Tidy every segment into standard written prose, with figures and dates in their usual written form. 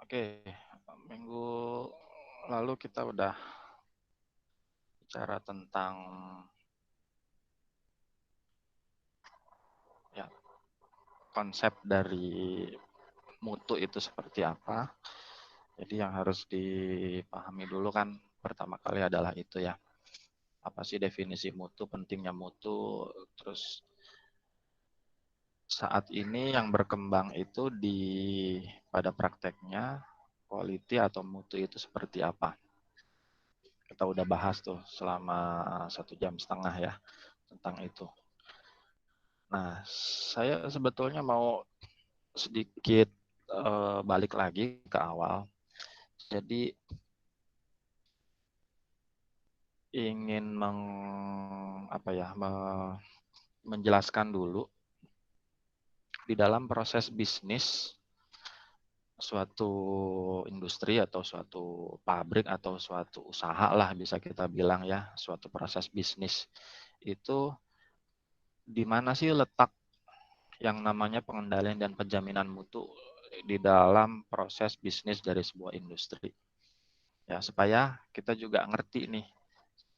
Oke, minggu lalu kita udah bicara tentang ya konsep dari mutu itu seperti apa. Jadi yang harus dipahami dulu kan pertama kali adalah itu ya. Apa sih definisi mutu, pentingnya mutu, terus saat ini yang berkembang itu pada prakteknya quality atau mutu itu seperti apa. Kita udah bahas tuh selama 1,5 jam ya tentang itu. Nah, saya sebetulnya mau sedikit balik lagi ke awal. Jadi ingin menjelaskan dulu di dalam proses bisnis suatu industri atau suatu pabrik atau suatu usaha lah bisa kita bilang ya, suatu proses bisnis itu di mana sih letak yang namanya pengendalian dan penjaminan mutu di dalam proses bisnis dari sebuah industri. Ya, supaya kita juga ngerti nih,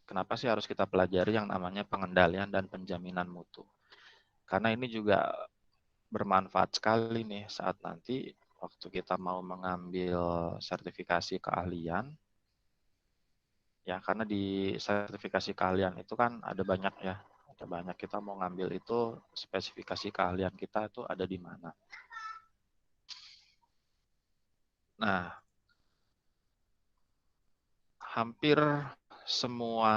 kenapa sih harus kita pelajari yang namanya pengendalian dan penjaminan mutu. Karena ini juga bermanfaat sekali nih saat nanti waktu kita mau mengambil sertifikasi keahlian. Ya, karena di sertifikasi keahlian itu kan ada banyak ya. Ada banyak kita mau ngambil itu spesifikasi keahlian kita itu ada di mana. Nah, hampir semua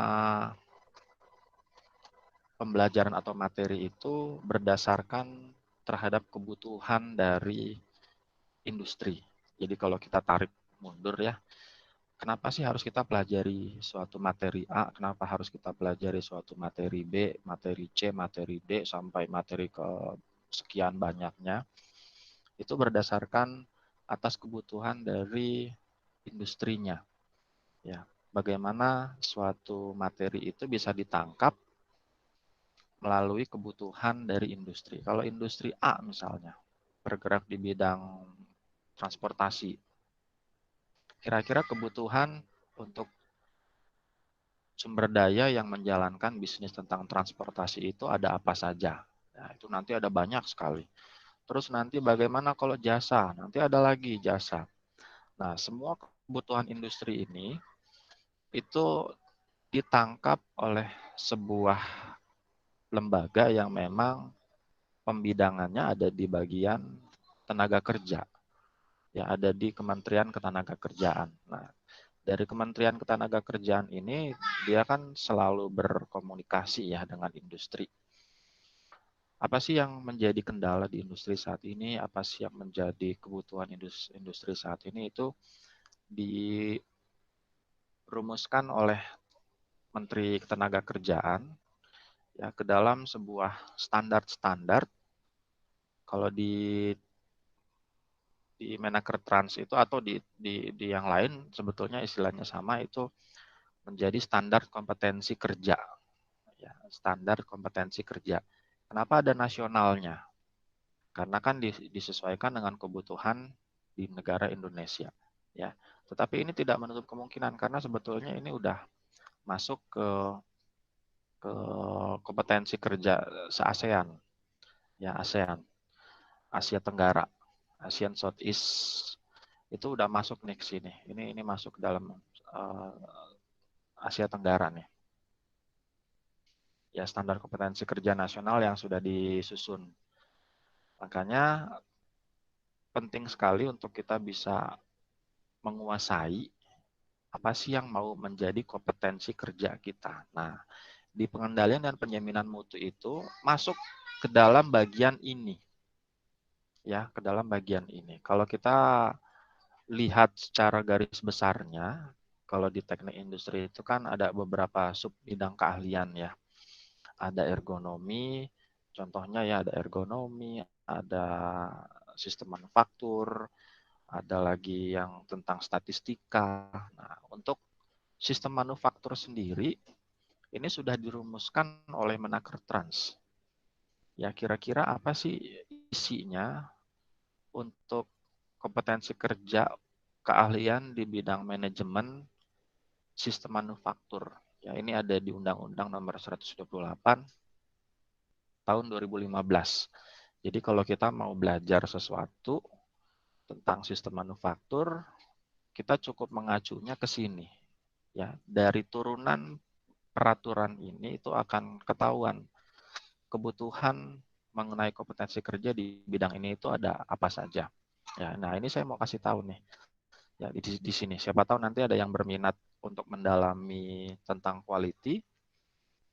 pembelajaran atau materi itu berdasarkan terhadap kebutuhan dari industri. Jadi kalau kita tarik mundur ya, kenapa sih harus kita pelajari suatu materi A, kenapa harus kita pelajari suatu materi B, materi C, materi D, sampai materi ke sekian banyaknya, itu berdasarkan atas kebutuhan dari industrinya. Ya, bagaimana suatu materi itu bisa ditangkap melalui kebutuhan dari industri. Kalau industri A misalnya, bergerak di bidang transportasi, kira-kira kebutuhan untuk sumber daya yang menjalankan bisnis tentang transportasi itu ada apa saja. Nah, itu nanti ada banyak sekali. Terus nanti bagaimana kalau jasa? Nanti ada lagi jasa. Nah, semua kebutuhan industri ini itu ditangkap oleh sebuah lembaga yang memang pembidangannya ada di bagian tenaga kerja. Ya, ada di Kementerian Ketenagakerjaan. Nah, dari Kementerian Ketenagakerjaan ini dia kan selalu berkomunikasi ya dengan industri. Apa sih yang menjadi kendala di industri saat ini? Apa sih yang menjadi kebutuhan industri saat ini? Itu dirumuskan oleh Menteri Ketenagakerjaan ya ke dalam sebuah standar-standar. Kalau di Menaker Trans itu atau di yang lain sebetulnya istilahnya sama, itu menjadi standar kompetensi kerja. Ya, standar kompetensi kerja. Kenapa ada nasionalnya? Karena kan disesuaikan dengan kebutuhan di negara Indonesia. Ya, tetapi ini tidak menutup kemungkinan karena sebetulnya ini udah masuk ke kompetensi kerja se-ASEAN. Ya, ASEAN, Asia Tenggara, ASEAN Southeast itu udah masuk nih ke sini. Ini masuk ke dalam Asia Tenggara nih. Ya, standar kompetensi kerja nasional yang sudah disusun. Makanya penting sekali untuk kita bisa menguasai apa sih yang mau menjadi kompetensi kerja kita. Nah, di pengendalian dan penjaminan mutu itu masuk ke dalam bagian ini. Ya, ke dalam bagian ini. Kalau kita lihat secara garis besarnya, kalau di teknik industri itu kan ada beberapa sub bidang keahlian ya. Ada ergonomi, contohnya ya ada ergonomi, ada sistem manufaktur, ada lagi yang tentang statistika. Nah, untuk sistem manufaktur sendiri, ini sudah dirumuskan oleh Menaker Trans. Ya, kira-kira apa sih isinya untuk kompetensi kerja keahlian di bidang manajemen sistem manufaktur. Ya, ini ada di Undang-Undang Nomor 128 tahun 2015. Jadi kalau kita mau belajar sesuatu tentang sistem manufaktur, kita cukup mengacunya ke sini. Ya, dari turunan peraturan ini itu akan ketahuan kebutuhan mengenai kompetensi kerja di bidang ini itu ada apa saja. Ya, nah ini saya mau kasih tahu nih. Ya, di sini siapa tahu nanti ada yang berminat untuk mendalami tentang quality,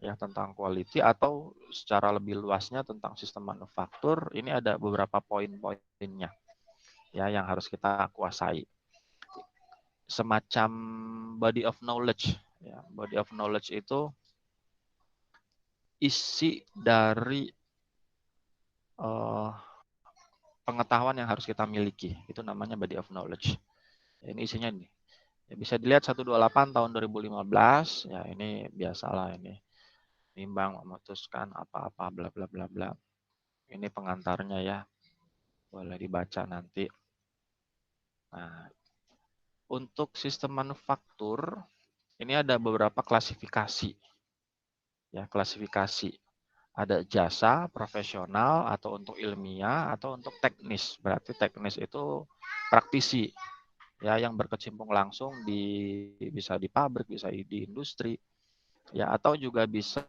ya tentang quality atau secara lebih luasnya tentang sistem manufaktur. Ini ada beberapa poin-poinnya ya yang harus kita kuasai. Semacam body of knowledge. Ya, body of knowledge itu isi dari pengetahuan yang harus kita miliki. Itu namanya body of knowledge. Ini isinya nih. Ya, bisa dilihat 128 tahun 2015. Ya, ini biasalah ini. Nimbang memutuskan apa-apa bla bla bla bla. Ini pengantarnya ya. Boleh dibaca nanti. Nah, untuk sistem manufaktur ini ada beberapa klasifikasi. Ya, klasifikasi. Ada jasa, profesional, atau untuk ilmiah, atau untuk teknis. Berarti teknis itu praktisi, ya yang berkecimpung langsung bisa di pabrik, bisa di industri, ya atau juga bisa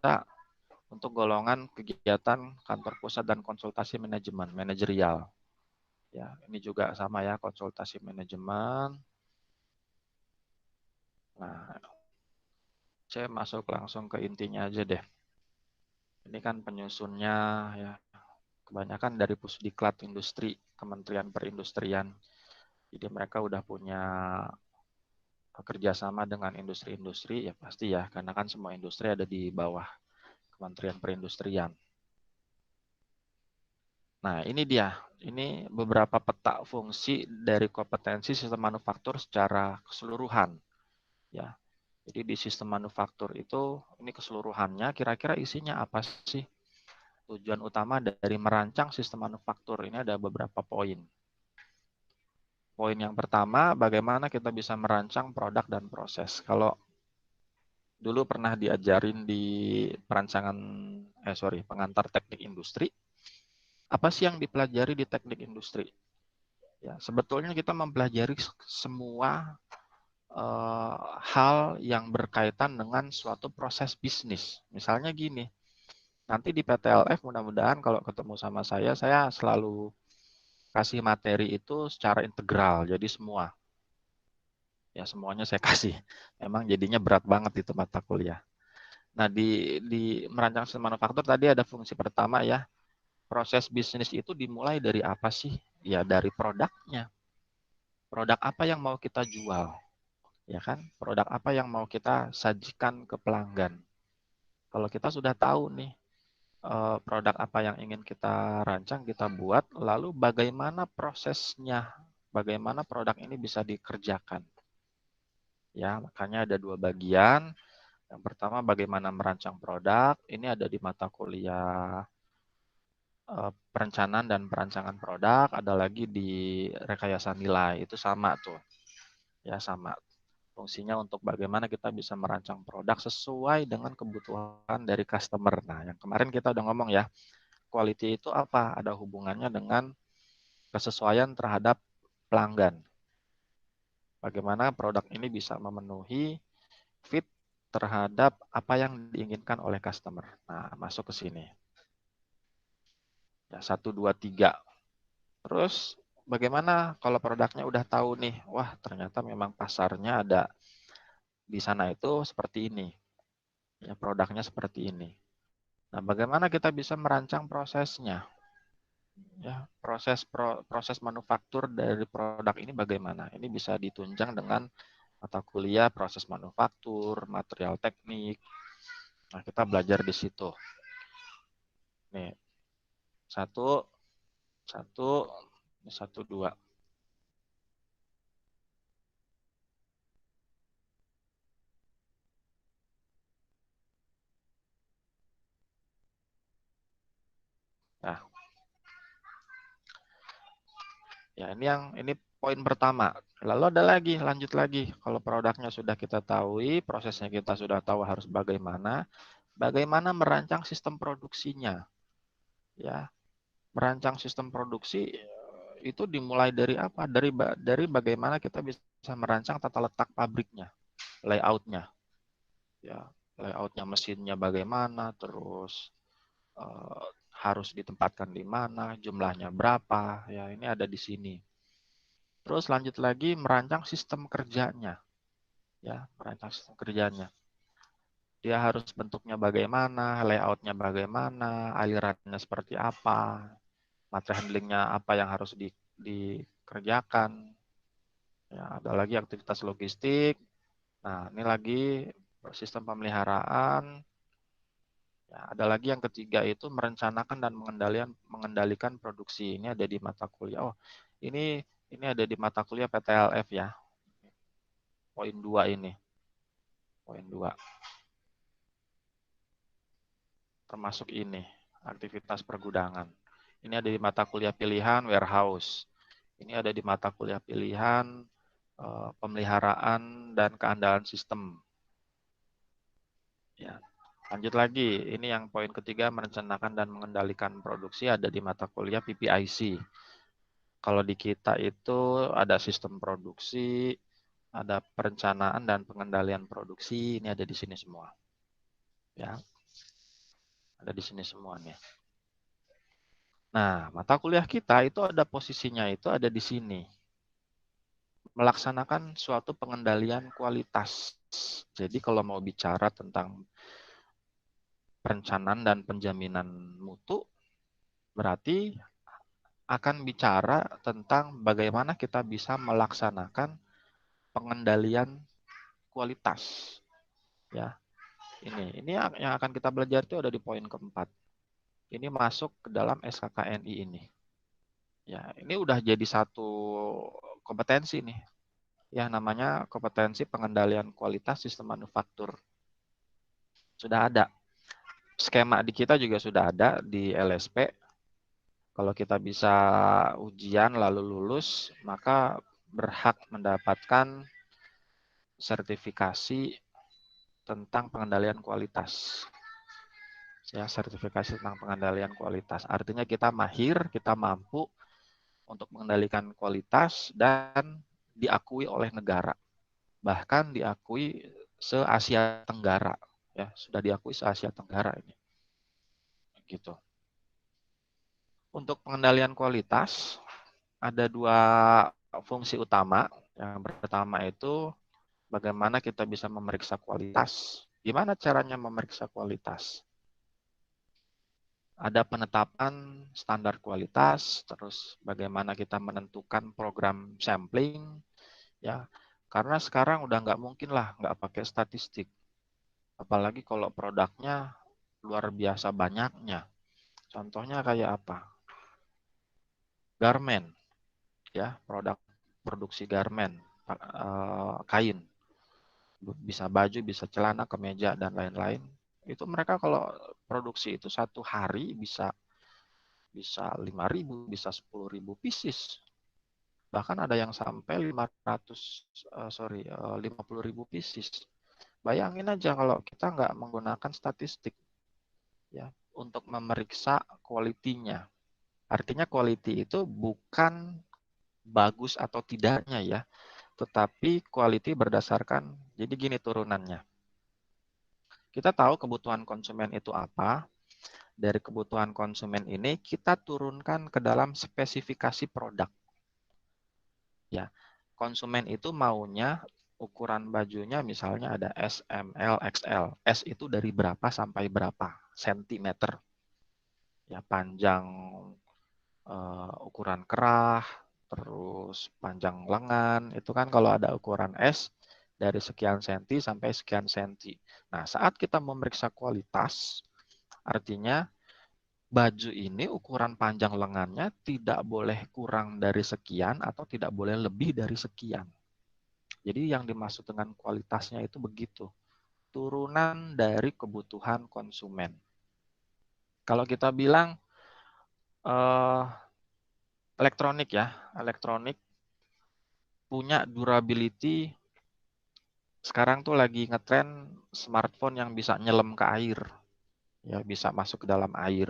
untuk golongan kegiatan kantor pusat dan konsultasi manajemen, manajerial. Ya, ini juga sama ya, konsultasi manajemen. Nah, saya masuk langsung ke intinya aja deh. Ini kan penyusunnya ya kebanyakan dari Pusdiklat Industri, Kementerian Perindustrian. Jadi mereka udah punya kerjasama dengan industri-industri, ya pasti ya, karena kan semua industri ada di bawah Kementerian Perindustrian. Nah, ini dia. Ini beberapa peta fungsi dari kompetensi sistem manufaktur secara keseluruhan. Ya, jadi di sistem manufaktur itu, ini keseluruhannya kira-kira isinya apa sih? Tujuan utama dari merancang sistem manufaktur ini ada beberapa poin. Poin yang pertama, bagaimana kita bisa merancang produk dan proses. Kalau dulu pernah diajarin di pengantar teknik industri, apa sih yang dipelajari di teknik industri? Ya, sebetulnya kita mempelajari semua hal yang berkaitan dengan suatu proses bisnis. Misalnya gini, nanti di PTLF mudah-mudahan kalau ketemu sama saya selalu kasih materi itu secara integral, jadi semua. Ya semuanya saya kasih. Memang jadinya berat banget itu mata kuliah. Nah di merancang sistem manufaktur tadi ada fungsi pertama ya. Proses bisnis itu dimulai dari apa sih? Ya dari produknya. Produk apa yang mau kita jual? Ya kan? Produk apa yang mau kita sajikan ke pelanggan? Kalau kita sudah tahu nih produk apa yang ingin kita rancang, kita buat, lalu bagaimana prosesnya? Bagaimana produk ini bisa dikerjakan? Ya, makanya ada dua bagian. Yang pertama bagaimana merancang produk, ini ada di mata kuliah perencanaan dan perancangan produk, ada lagi di rekayasa nilai, itu sama tuh. Ya sama. Fungsinya untuk bagaimana kita bisa merancang produk sesuai dengan kebutuhan dari customer. Nah, yang kemarin kita udah ngomong ya, quality itu apa? Ada hubungannya dengan kesesuaian terhadap pelanggan. Bagaimana produk ini bisa memenuhi fit terhadap apa yang diinginkan oleh customer. Nah, masuk ke sini. Ya, 1, 2, 3. Terus bagaimana kalau produknya udah tahu nih, wah ternyata memang pasarnya ada di sana itu seperti ini. Ya, produknya seperti ini. Nah, bagaimana kita bisa merancang prosesnya? Ya, proses manufaktur dari produk ini bagaimana? Ini bisa ditunjang dengan mata kuliah proses manufaktur, material teknik. Nah, kita belajar di situ. Nih, satu, satu, satu, dua. Nah, ya ini poin pertama. Lalu ada lagi, lanjut lagi. Kalau produknya sudah kita tahu, prosesnya kita sudah tahu harus bagaimana merancang sistem produksinya. Ya, merancang sistem produksi itu dimulai dari apa? Dari bagaimana kita bisa merancang tata letak pabriknya, layoutnya. Ya, layoutnya mesinnya bagaimana, terus harus ditempatkan di mana, jumlahnya berapa. Ya, ini ada di sini. Terus lanjut lagi merancang sistem kerjanya. Ya, merancang sistem kerjanya. Dia harus bentuknya bagaimana, layoutnya bagaimana, alirannya seperti apa, material handlingnya apa yang harus dikerjakan. Ya, ada lagi aktivitas logistik. Nah, ini lagi sistem pemeliharaan. Ya, ada lagi yang ketiga itu merencanakan dan mengendalikan produksi. Ini ada di mata kuliah. Oh, ini ada di mata kuliah PTLF ya. Poin 2 ini. Poin 2. Termasuk ini, aktivitas pergudangan. Ini ada di mata kuliah pilihan warehouse. Ini ada di mata kuliah pilihan pemeliharaan dan keandalan sistem. Ya. Lanjut lagi, ini yang poin ketiga merencanakan dan mengendalikan produksi ada di mata kuliah PPIC. Kalau di kita itu ada sistem produksi, ada perencanaan dan pengendalian produksi, ini ada di sini semua. Ya. Ada di sini semua nih. Nah, mata kuliah kita itu ada posisinya itu ada di sini. Melaksanakan suatu pengendalian kualitas. Jadi kalau mau bicara tentang perencanaan dan penjaminan mutu, berarti akan bicara tentang bagaimana kita bisa melaksanakan pengendalian kualitas. Ya, ini yang akan kita belajar itu ada di poin keempat. Ini masuk ke dalam SKKNI ini. Ya, ini udah jadi satu kompetensi nih. Ya, namanya kompetensi pengendalian kualitas sistem manufaktur. Sudah ada. Skema di kita juga sudah ada di LSP. Kalau kita bisa ujian lalu lulus, maka berhak mendapatkan sertifikasi tentang pengendalian kualitas. Ya, sertifikasi tentang pengendalian kualitas. Artinya kita mahir, kita mampu untuk mengendalikan kualitas dan diakui oleh negara. Bahkan diakui se-Asia Tenggara. Ya, sudah diakui se-Asia Tenggara ini. Gitu. Untuk pengendalian kualitas, ada dua fungsi utama. Yang pertama itu bagaimana kita bisa memeriksa kualitas. Gimana caranya memeriksa kualitas? Ada penetapan standar kualitas, terus bagaimana kita menentukan program sampling, ya. Karena sekarang udah nggak mungkin lah nggak pakai statistik. Apalagi kalau produknya luar biasa banyaknya. Contohnya kayak apa? Garment, ya, produk produksi garment, kain, bisa baju, bisa celana, kemeja dan lain-lain. Itu mereka kalau produksi itu satu hari bisa 5.000, bisa 10.000 pieces. Bahkan ada yang sampai 50.000 pieces. Bayangin aja kalau kita nggak menggunakan statistik ya untuk memeriksa kualitinya. Artinya quality itu bukan bagus atau tidaknya ya, tetapi quality berdasarkan, jadi gini turunannya. Kita tahu kebutuhan konsumen itu apa, dari kebutuhan konsumen ini kita turunkan ke dalam spesifikasi produk. Ya, konsumen itu maunya ukuran bajunya misalnya ada S, M, L, XL. S itu dari berapa sampai berapa sentimeter. Ya, panjang ukuran kerah, terus panjang lengan, itu kan kalau ada ukuran S dari sekian senti sampai sekian senti. Nah, saat kita memeriksa kualitas, artinya baju ini ukuran panjang lengannya tidak boleh kurang dari sekian atau tidak boleh lebih dari sekian. Jadi yang dimaksud dengan kualitasnya itu begitu. Turunan dari kebutuhan konsumen. Kalau kita bilang elektronik ya, elektronik punya durability. Sekarang tuh lagi ngetren smartphone yang bisa nyelam ke air, ya bisa masuk ke dalam air.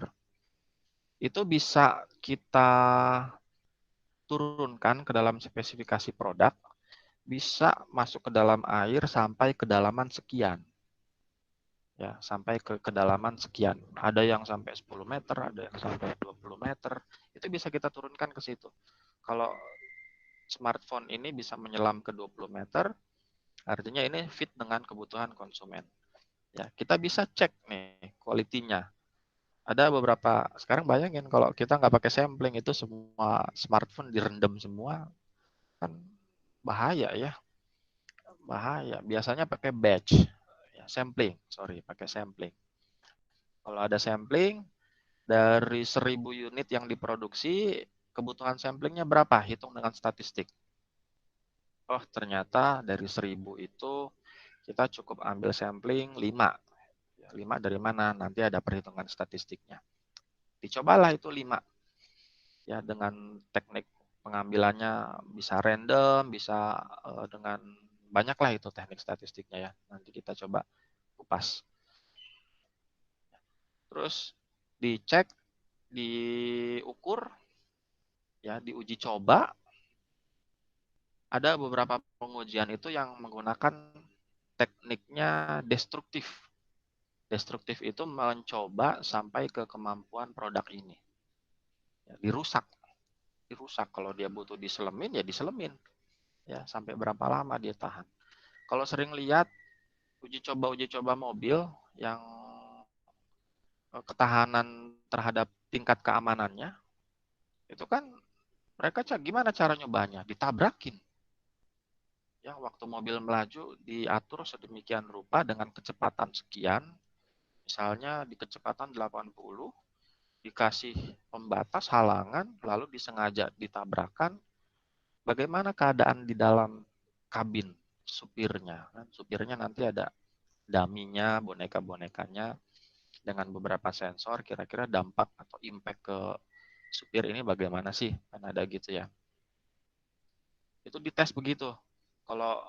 Itu bisa kita turunkan ke dalam spesifikasi produk, bisa masuk ke dalam air sampai kedalaman sekian. Ya, sampai ke kedalaman sekian. Ada yang sampai 10 meter, ada yang sampai 20 meter. Itu bisa kita turunkan ke situ. Kalau smartphone ini bisa menyelam ke 20 meter, artinya ini fit dengan kebutuhan konsumen. Ya, kita bisa cek nih kualitinya. Ada beberapa, sekarang bayangin kalau kita nggak pakai sampling, itu semua smartphone direndam semua, kan bahaya ya. Bahaya. Biasanya pakai batch. Ya, sampling, sorry, pakai sampling. Kalau ada sampling, dari 1000 unit yang diproduksi, kebutuhan samplingnya berapa? Hitung dengan statistik. Oh, ternyata dari 1000 itu kita cukup ambil sampling 5. 5 dari mana? Nanti ada perhitungan statistiknya. Dicobalah itu 5. Ya, dengan teknik pengambilannya bisa random, bisa dengan banyaklah itu teknik statistiknya ya. Nanti kita coba kupas. Terus dicek, diukur, ya, diuji coba. Ada beberapa pengujian itu yang menggunakan tekniknya destruktif. Destruktif itu mencoba sampai ke kemampuan produk ini. Ya, dirusak. Dirusak. Kalau dia butuh diselemin, ya diselemin. Ya, sampai berapa lama dia tahan. Kalau sering lihat uji coba mobil yang ketahanan terhadap tingkat keamanannya, itu kan mereka gimana cara nyobanya? Ditabrakin. Ya, waktu mobil melaju diatur sedemikian rupa dengan kecepatan sekian, misalnya di kecepatan 80, dikasih pembatas halangan, lalu disengaja ditabrakan. Bagaimana keadaan di dalam kabin supirnya? Supirnya nanti ada daminya, boneka-bonekanya dengan beberapa sensor, kira-kira dampak atau impact ke supir ini bagaimana sih? Kan ada gitu ya. Itu dites begitu. Kalau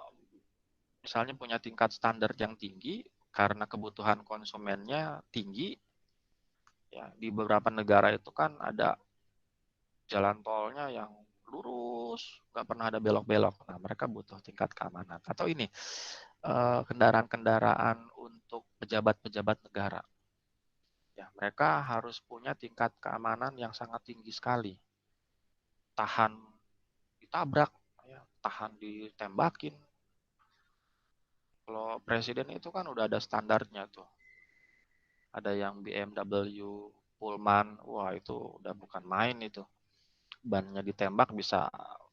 misalnya punya tingkat standar yang tinggi, karena kebutuhan konsumennya tinggi, ya di beberapa negara itu kan ada jalan tolnya yang lurus, nggak pernah ada belok-belok. Nah, mereka butuh tingkat keamanan. Atau ini, kendaraan-kendaraan untuk pejabat-pejabat negara. Ya, mereka harus punya tingkat keamanan yang sangat tinggi sekali. Tahan ditabrak, ya, tahan ditembakin. Kalau presiden itu kan udah ada standarnya tuh. Ada yang BMW, Pullman, wah itu udah bukan main itu. Bannya ditembak bisa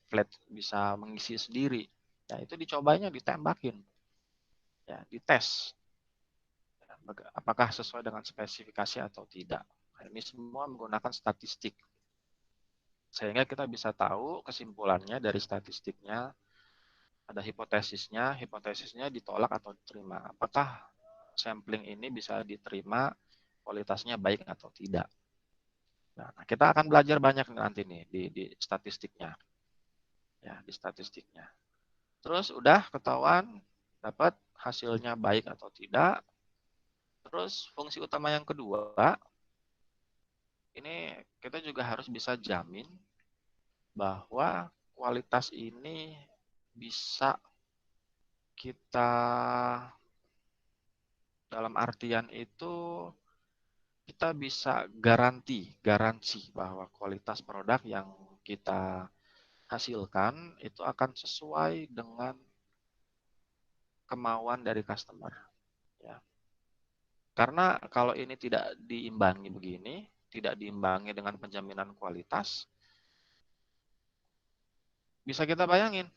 flat, bisa mengisi sendiri. Ya itu dicobanya ditembakin, ya dites apakah sesuai dengan spesifikasi atau tidak. Nah, ini semua menggunakan statistik, sehingga kita bisa tahu kesimpulannya dari statistiknya. Ada hipotesisnya ditolak atau diterima. Apakah sampling ini bisa diterima, kualitasnya baik atau tidak. Nah, kita akan belajar banyak nanti nih di statistiknya. Ya, di statistiknya. Terus udah ketahuan dapat hasilnya baik atau tidak. Terus fungsi utama yang kedua, ini kita juga harus bisa jamin bahwa kualitas ini bisa kita, dalam artian itu kita bisa garansi bahwa kualitas produk yang kita hasilkan itu akan sesuai dengan kemauan dari customer. Ya. Karena kalau ini tidak diimbangi begini, tidak diimbangi dengan penjaminan kualitas, bisa kita bayangin,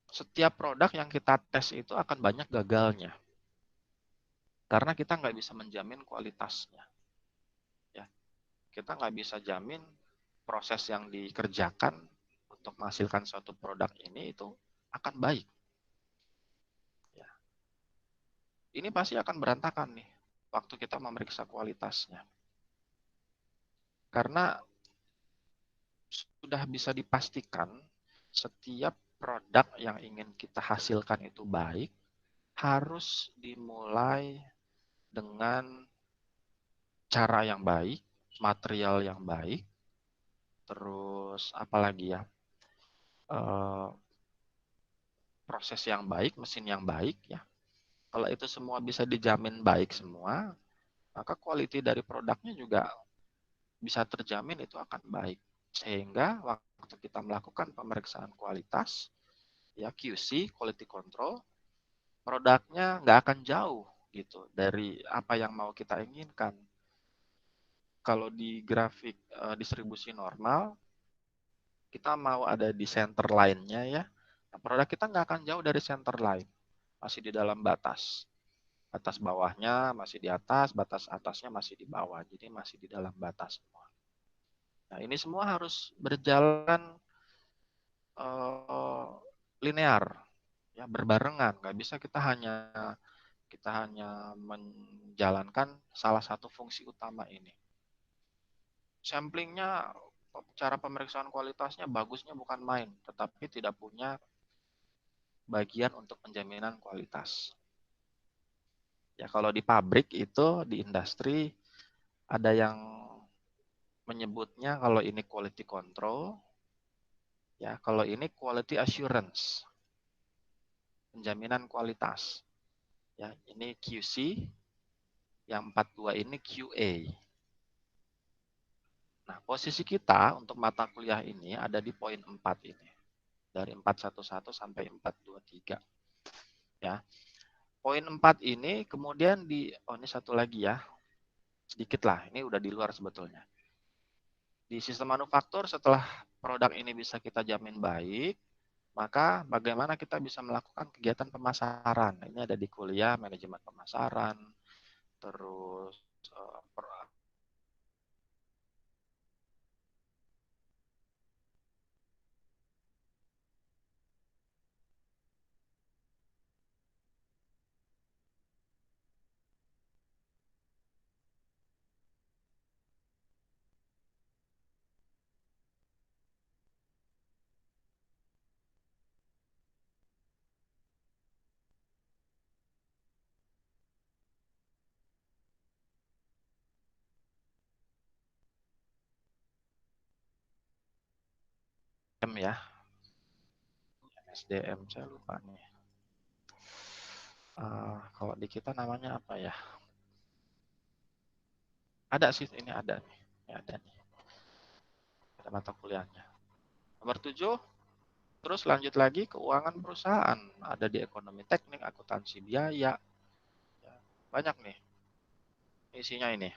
setiap produk yang kita tes itu akan banyak gagalnya. Karena kita nggak bisa menjamin kualitasnya. Ya. Kita nggak bisa jamin proses yang dikerjakan untuk menghasilkan suatu produk ini itu akan baik. Ya. Ini pasti akan berantakan nih waktu kita memeriksa kualitasnya. Karena sudah bisa dipastikan setiap produk yang ingin kita hasilkan itu baik, harus dimulai dengan cara yang baik, material yang baik, terus apalagi ya, proses yang baik, mesin yang baik ya. Kalau itu semua bisa dijamin baik semua, maka quality dari produknya juga bisa terjamin itu akan baik. Sehingga waktu kita melakukan pemeriksaan kualitas, ya QC, quality control, produknya nggak akan jauh gitu dari apa yang mau kita inginkan. Kalau di grafik distribusi normal, kita mau ada di center line-nya ya, nah, produk kita nggak akan jauh dari center line, masih di dalam batas. Batas bawahnya masih di atas, batas atasnya masih di bawah, jadi masih di dalam batas semua. Nah ini semua harus berjalan linear, ya berbarengan. Nggak bisa kita hanya menjalankan salah satu fungsi utama ini. Samplingnya, cara pemeriksaan kualitasnya bagusnya bukan main, tetapi tidak punya bagian untuk penjaminan kualitas. Ya kalau di pabrik itu, di industri, ada yang menyebutnya kalau ini quality control, ya kalau ini quality assurance, penjaminan kualitas. Ya, ini QC, yang 42 ini QA. Nah, posisi kita untuk mata kuliah ini ada di poin 4 ini. Dari 411 sampai 423. Ya. Poin 4 ini kemudian ini satu lagi ya. Sedikit lah, ini udah di luar sebetulnya. Di sistem manufaktur setelah produk ini bisa kita jamin baik, maka bagaimana kita bisa melakukan kegiatan pemasaran. Ini ada di kuliah manajemen pemasaran, terus ya, SDM saya lupa nih. Kalau di kita namanya apa ya? Ada sih, ini ada nih. Ya, ada nih. Ada mata kuliahnya. Nomor 7, terus lanjut lagi keuangan perusahaan. Ada di ekonomi teknik, akuntansi biaya. Ya, banyak nih. Isinya ini.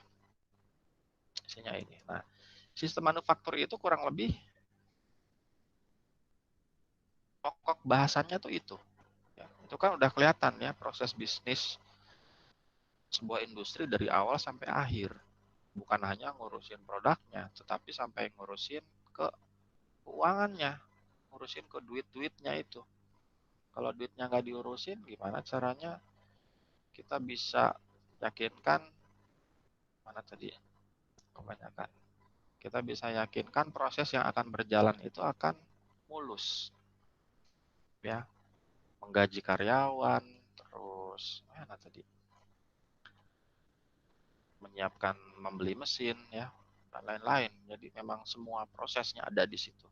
Isinya ini. Nah, sistem manufaktur itu kurang lebih pokok bahasannya tuh itu. Ya, itu kan udah kelihatan ya proses bisnis sebuah industri dari awal sampai akhir. Bukan hanya ngurusin produknya, tetapi sampai ngurusin ke keuangannya, ngurusin ke duit-duitnya itu. Kalau duitnya nggak diurusin, gimana caranya kita bisa yakinkan, mana tadi kebanyakan, kita bisa yakinkan proses yang akan berjalan itu akan mulus, ya, menggaji karyawan, terus mana tadi, menyiapkan, membeli mesin, ya, dan lain-lain. Jadi memang semua prosesnya ada di situ.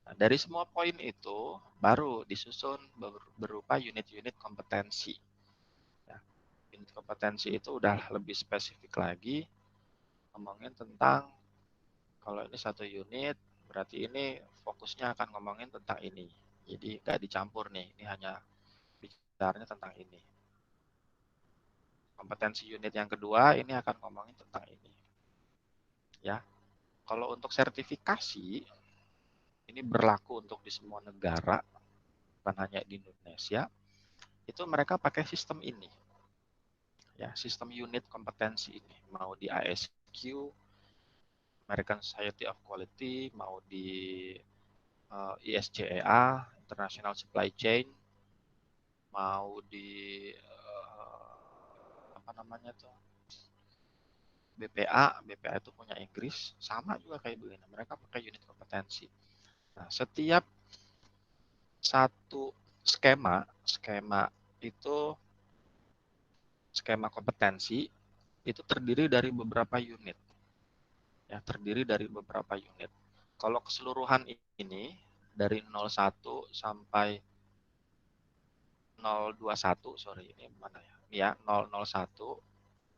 Nah, dari semua poin itu baru disusun berupa unit-unit kompetensi. Ya, unit kompetensi itu udah lebih spesifik lagi, ngomongin tentang kalau ini satu unit, berarti ini fokusnya akan ngomongin tentang ini. Jadi nggak dicampur nih, ini hanya bicaranya tentang ini. Kompetensi unit yang kedua ini akan ngomongin tentang ini. Ya, kalau untuk sertifikasi ini berlaku untuk di semua negara, bukan hanya di Indonesia. Itu mereka pakai sistem ini. Ya, sistem unit kompetensi ini. Mau di ISQ, American Society of Quality, mau di ISCEA, International Supply Chain, mau di apa namanya tuh, BPA itu punya Inggris, sama juga kayak begini. Mereka pakai unit kompetensi. Nah, setiap satu skema itu skema kompetensi itu terdiri dari beberapa unit. Ya, terdiri dari beberapa unit. Kalau keseluruhan ini dari 01 sampai 021, sorry ini mana ya? Ya, 001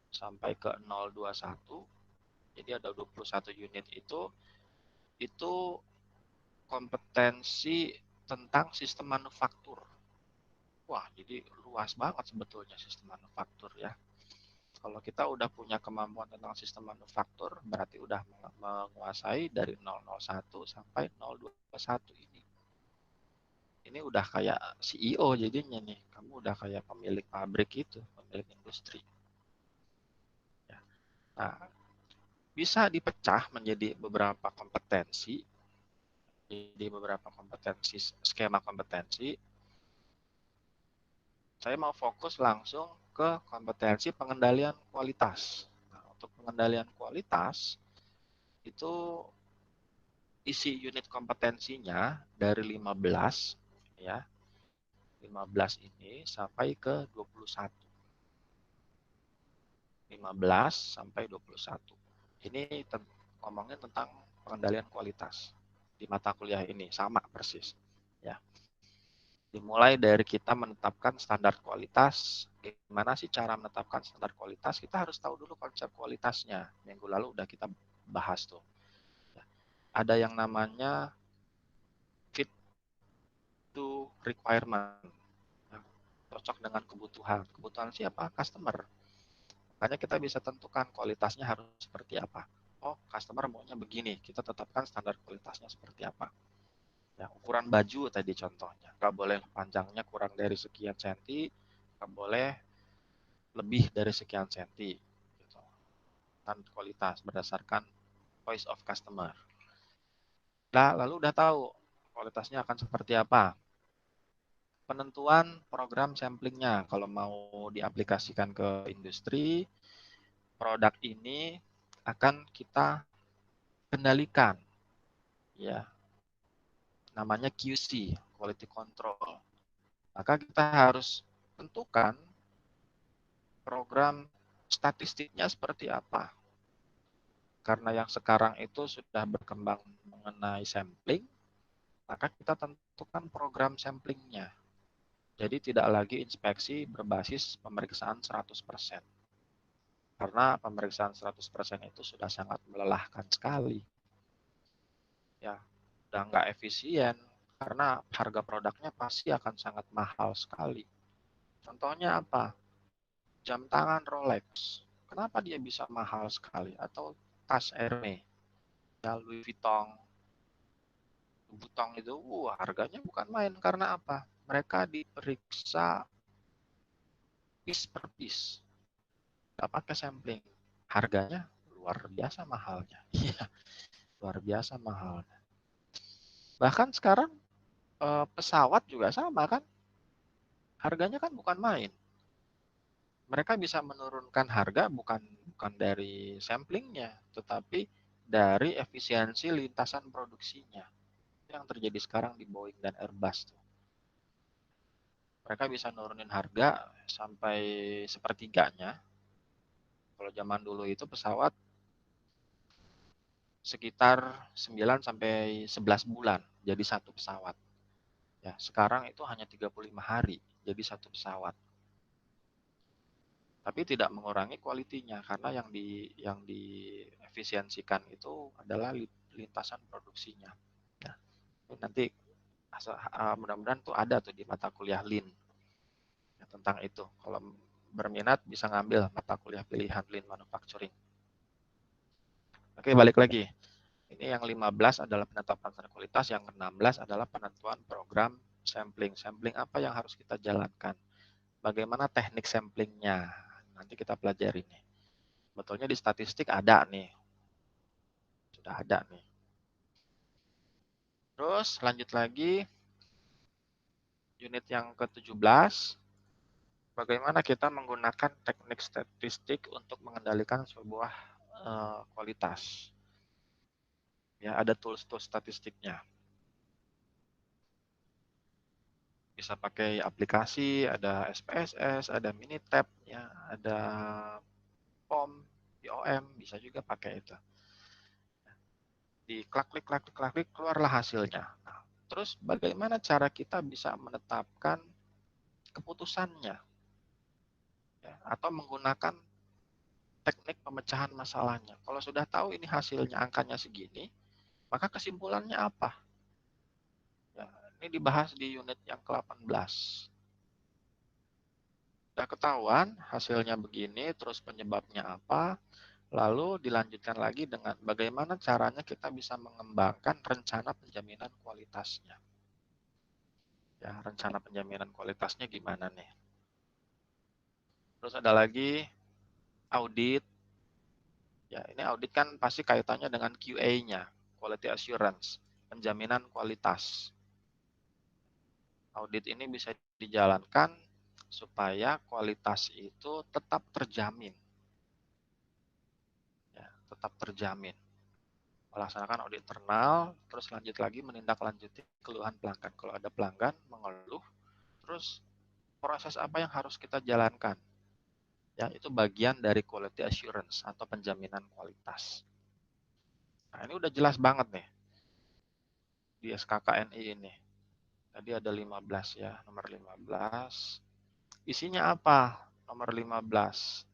sampai ke 021. Jadi ada 21 unit itu kompetensi tentang sistem manufaktur. Wah, jadi luas banget sebetulnya sistem manufaktur ya. Kalau kita udah punya kemampuan tentang sistem manufaktur, berarti udah menguasai dari 001 sampai 021 ini. Ini udah kayak CEO jadinya nih. Kamu udah kayak pemilik pabrik itu, pemilik industri. Ya. Nah, bisa dipecah menjadi beberapa kompetensi, jadi beberapa kompetensi, skema kompetensi. Saya mau fokus langsung ke kompetensi pengendalian kualitas. Nah, untuk pengendalian kualitas itu isi unit kompetensinya dari 15 ya. 15 ini sampai ke 21. 15 sampai 21. Ini ngomongin tentang pengendalian kualitas di mata kuliah ini sama persis ya. Dimulai dari kita menetapkan standar kualitas. Gimana sih cara menetapkan standar kualitas? Kita harus tahu dulu konsep kualitasnya. Minggu lalu udah kita bahas tuh. Ada yang namanya fit to requirement. Cocok dengan kebutuhan. Kebutuhan siapa? Customer. Makanya kita bisa tentukan kualitasnya harus seperti apa. Oh, customer maunya begini. Kita tetapkan standar kualitasnya seperti apa. Ya, ukuran baju tadi contohnya. Nggak boleh panjangnya kurang dari sekian senti, nggak boleh lebih dari sekian senti. Gitu. Dan kualitas berdasarkan voice of customer. Nah, lalu udah tahu kualitasnya akan seperti apa. Penentuan program samplingnya. Kalau mau diaplikasikan ke industri, produk ini akan kita kendalikan. Ya, namanya QC, Quality Control. Maka kita harus tentukan program statistiknya seperti apa. Karena yang sekarang itu sudah berkembang mengenai sampling, maka kita tentukan program samplingnya. Jadi tidak lagi inspeksi berbasis pemeriksaan 100%. Karena pemeriksaan 100% itu sudah sangat melelahkan sekali. Ya, udah nggak efisien karena harga produknya pasti akan sangat mahal sekali. Contohnya apa? Jam tangan Rolex. Kenapa dia bisa mahal sekali? Atau tas Hermes, ya Louis Vuitton, itu, harganya bukan main karena apa? Mereka diperiksa piece per piece, nggak pakai sampling. Harganya luar biasa mahalnya. Iya, luar biasa mahalnya. Bahkan sekarang pesawat juga sama kan? Harganya kan bukan main. Mereka bisa menurunkan harga bukan dari samplingnya, tetapi dari efisiensi lintasan produksinya. Yang terjadi sekarang di Boeing dan Airbus tuh. Mereka bisa nurunin harga sampai sepertiganya. Kalau zaman dulu itu pesawat sekitar 9 sampai 11 bulan jadi satu pesawat. Ya, sekarang itu hanya 35 hari jadi satu pesawat. Tapi tidak mengurangi kualitinya karena yang diefisiensikan itu adalah lintasan produksinya. Nah, nanti mudah-mudahan tuh ada tuh di mata kuliah Lean ya, tentang itu. Kalau berminat bisa ngambil mata kuliah pilihan Lean Manufacturing. Oke, balik lagi. Ini yang 15 adalah penetapan standar kualitas, yang ke-16 adalah penentuan program sampling. Sampling apa yang harus kita jalankan? Bagaimana teknik samplingnya? Nanti kita pelajari nih. Betulnya di statistik ada nih. Sudah ada nih. Terus lanjut lagi, unit yang ke-17. Bagaimana kita menggunakan teknik statistik untuk mengendalikan sebuah kualitas. Ya, ada tools-tools statistiknya. Bisa pakai aplikasi, ada SPSS, ada Minitab, ya, ada POM, POM, bisa juga pakai itu. Di klik, keluarlah hasilnya. Nah, terus bagaimana cara kita bisa menetapkan keputusannya? Ya, atau menggunakan teknik pemecahan masalahnya. Kalau sudah tahu ini hasilnya angkanya segini, maka kesimpulannya apa? Ya, ini dibahas di unit yang ke-18. Sudah ketahuan hasilnya begini, terus penyebabnya apa, lalu dilanjutkan lagi dengan bagaimana caranya kita bisa mengembangkan rencana penjaminan kualitasnya. Ya, rencana penjaminan kualitasnya gimana nih? Terus ada lagi audit. Ya, ini audit kan pasti kaitannya dengan QA-nya, quality assurance, penjaminan kualitas. Audit ini bisa dijalankan supaya kualitas itu tetap terjamin. Ya, tetap terjamin. Melaksanakan audit internal, terus lanjut lagi menindaklanjuti keluhan pelanggan. Kalau ada pelanggan mengeluh, terus proses apa yang harus kita jalankan? Ya, itu bagian dari quality assurance atau penjaminan kualitas. Nah, ini udah jelas banget nih di SKKNI ini. Tadi ada 15 ya, nomor 15. Isinya apa? Nomor 15.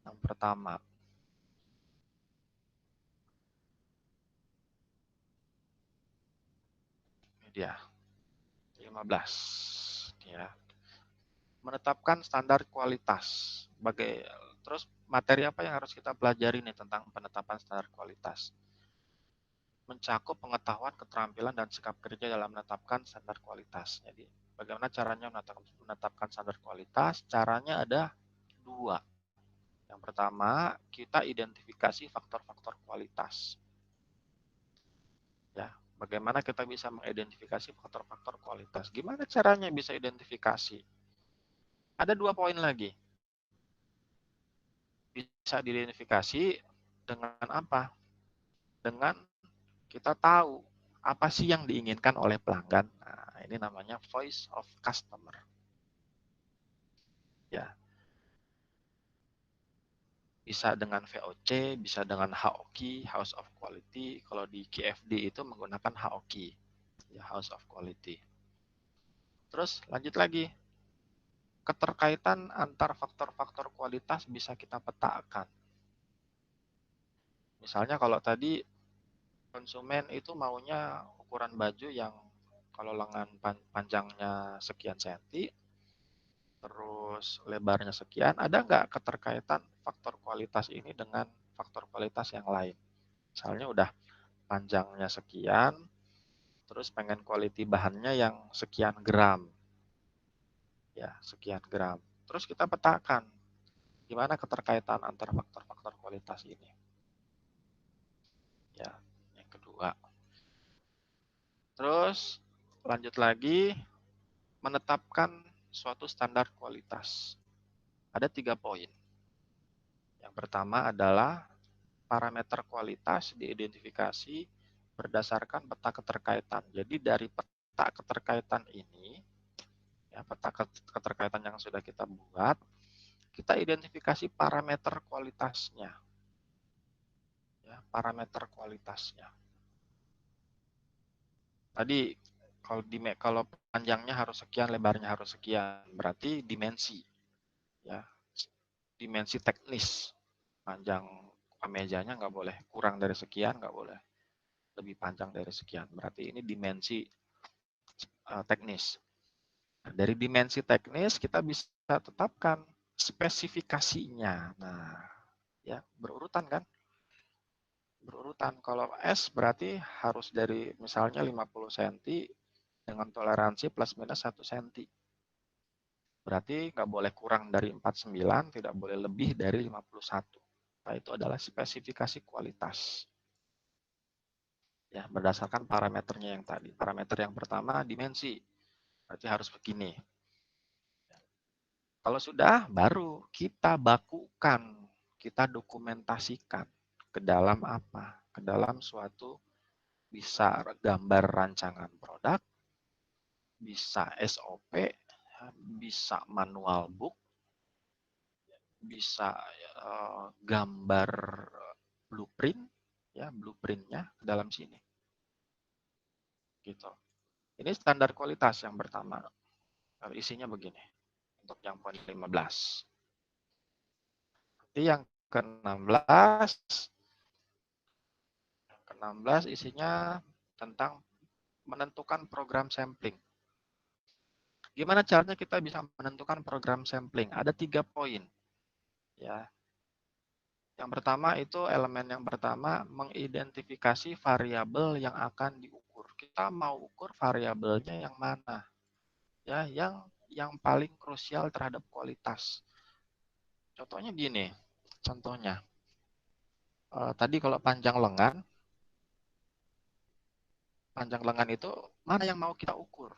Yang pertama, ini dia, 15. Ya, menetapkan standar kualitas. Terus materi apa yang harus kita pelajari nih tentang penetapan standar kualitas? Mencakup pengetahuan, keterampilan, dan sikap kerja dalam menetapkan standar kualitas. Jadi, bagaimana caranya menetapkan standar kualitas? Caranya ada dua. Yang pertama, kita identifikasi faktor-faktor kualitas. Ya, bagaimana kita bisa mengidentifikasi faktor-faktor kualitas? Gimana caranya bisa identifikasi? Ada 2 poin lagi. Bisa diidentifikasi dengan apa? Dengan kita tahu apa sih yang diinginkan oleh pelanggan. Nah, ini namanya voice of customer. Ya, bisa dengan VOC, bisa dengan HOQ, House of Quality. Kalau di KFD itu menggunakan HOQ, ya, House of Quality. Terus lanjut lagi, keterkaitan antar faktor-faktor kualitas bisa kita petakan. Misalnya kalau tadi konsumen itu maunya ukuran baju yang kalau lengan panjangnya sekian senti, terus lebarnya sekian, ada nggak keterkaitan faktor kualitas ini dengan faktor kualitas yang lain? Misalnya udah panjangnya sekian, terus pengen quality bahannya yang sekian gram, ya sekian gram. Terus kita petakan gimana keterkaitan antara faktor-faktor kualitas ini. Ya, yang kedua. Terus lanjut lagi menetapkan suatu standar kualitas. Ada 3 poin. Yang pertama adalah parameter kualitas diidentifikasi berdasarkan peta keterkaitan. Jadi dari peta keterkaitan ini, ya, peta keterkaitan yang sudah kita buat, kita identifikasi parameter kualitasnya. Ya, parameter kualitasnya. Tadi kalau panjangnya harus sekian, lebarnya harus sekian, berarti dimensi, ya, dimensi teknis. Panjang mejanya nggak boleh kurang dari sekian, nggak boleh lebih panjang dari sekian. Berarti ini dimensi teknis. Nah, dari dimensi teknis kita bisa tetapkan spesifikasinya. Nah, ya berurutan kan? Berurutan. Kalau S berarti harus dari misalnya 50 cm dengan toleransi plus minus 1 cm. Berarti nggak boleh kurang dari 49, tidak boleh lebih dari 51. Nah, itu adalah spesifikasi kualitas. Ya, berdasarkan parameternya yang tadi. Parameter yang pertama dimensi. Berarti harus begini. Kalau sudah, baru kita bakukan, kita dokumentasikan ke dalam apa? Ke dalam suatu bisa gambar rancangan produk, bisa SOP, bisa manual book, bisa gambar blueprint, ya blueprintnya ke dalam sini, gitu. Ini standar kualitas yang pertama. Isinya begini untuk yang poin 15. Nanti yang ke-16, isinya tentang menentukan program sampling. Gimana caranya kita bisa menentukan program sampling? Ada 3 poin. Ya. Yang pertama itu elemen yang pertama mengidentifikasi variabel yang akan diukur. Kita mau ukur variabelnya yang mana? Ya, yang paling krusial terhadap kualitas. Contohnya gini. Contohnya. Tadi kalau panjang lengan itu mana yang mau kita ukur?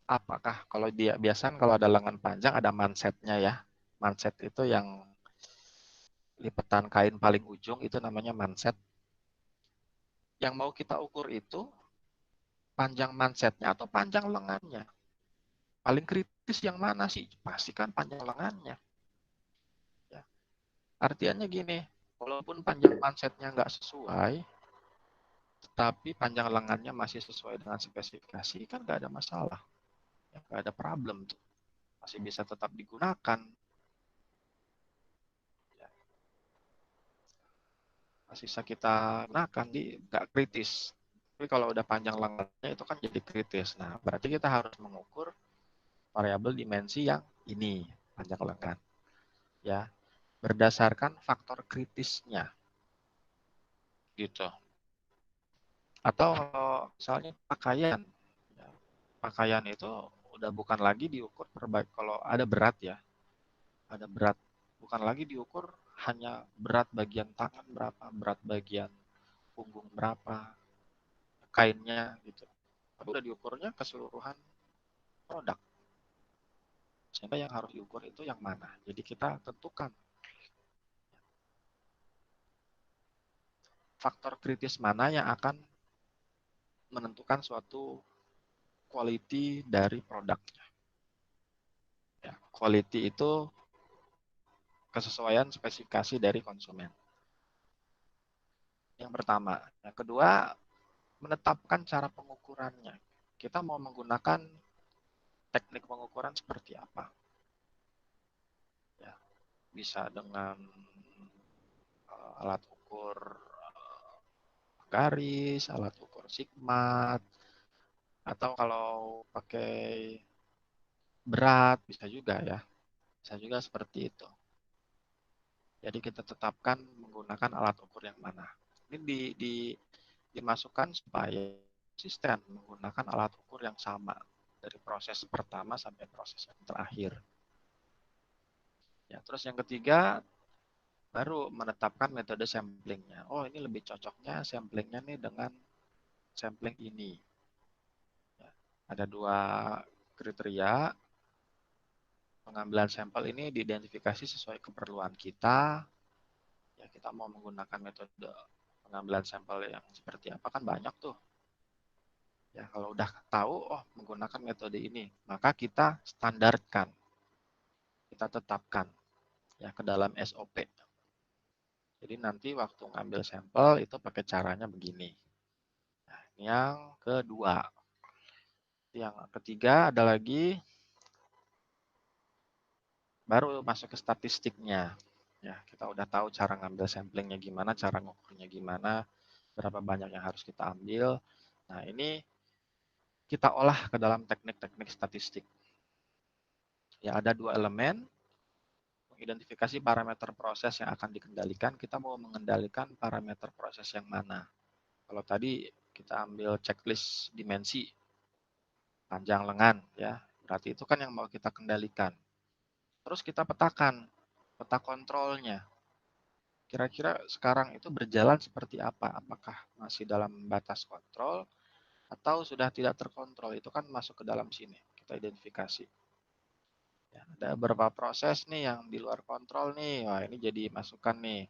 Apakah kalau dia biasanya kalau ada lengan panjang ada mansetnya ya. Manset itu yang lipatan kain paling ujung itu namanya manset. Yang mau kita ukur itu panjang mansetnya atau panjang lengannya. Paling kritis yang mana sih? Pastikan panjang lengannya. Ya. Artinya gini, walaupun panjang mansetnya nggak sesuai, tetapi panjang lengannya masih sesuai dengan spesifikasi, kan nggak ada masalah. Ya, nggak ada problem tuh. Masih bisa tetap digunakan. Ya. Masih bisa kita gunakan, di nggak kritis. Tapi kalau udah panjang lengannya itu kan jadi kritis. Nah, berarti kita harus mengukur variabel dimensi yang ini, panjang lengan. Ya, berdasarkan faktor kritisnya. Gitu. Atau misalnya pakaian. Ya, pakaian itu udah bukan lagi diukur kalau ada berat ya. Ada berat. Bukan lagi diukur hanya berat bagian tangan berapa, berat bagian punggung berapa, kainnya gitu. Tapi udah diukurnya keseluruhan produk. Sehingga yang harus diukur itu yang mana. Jadi kita tentukan faktor kritis mana yang akan menentukan suatu quality dari produknya. Ya, quality itu kesesuaian spesifikasi dari konsumen. Yang pertama. Yang kedua, menetapkan cara pengukurannya. Kita mau menggunakan teknik pengukuran seperti apa. Ya, bisa dengan alat ukur garis, alat ukur sigmat, atau kalau pakai berat bisa juga ya. Bisa juga seperti itu. Jadi kita tetapkan menggunakan alat ukur yang mana. Ini dimasukkan supaya konsisten menggunakan alat ukur yang sama dari proses pertama sampai proses yang terakhir. Ya, terus yang ketiga baru menetapkan metode samplingnya. Oh, ini lebih cocoknya samplingnya nih dengan sampling ini. Ya, ada 2 kriteria. Pengambilan sampel ini diidentifikasi sesuai keperluan kita. Ya, kita mau menggunakan metode pengambilan sampel yang seperti apa kan banyak tuh. Ya, kalau udah tahu, oh menggunakan metode ini, maka kita standarkan, kita tetapkan ya ke dalam SOP. Jadi nanti waktu ngambil sampel itu pakai caranya begini. Nah, yang kedua. Yang ketiga ada lagi baru masuk ke statistiknya. Ya, kita udah tahu cara ngambil samplingnya gimana, cara ngukurnya gimana, berapa banyak yang harus kita ambil. Nah, ini kita olah ke dalam teknik-teknik statistik. Ya, ada 2 elemen, mengidentifikasi parameter proses yang akan dikendalikan. Kita mau mengendalikan parameter proses yang mana. Kalau tadi kita ambil checklist dimensi panjang lengan, ya, berarti itu kan yang mau kita kendalikan. Terus kita petakan, peta kontrolnya. Kira-kira sekarang itu berjalan seperti apa? Apakah masih dalam batas kontrol atau sudah tidak terkontrol? Itu kan masuk ke dalam sini. Kita identifikasi. Ya, ada beberapa proses nih yang di luar kontrol nih. Wah, ini jadi masukan nih.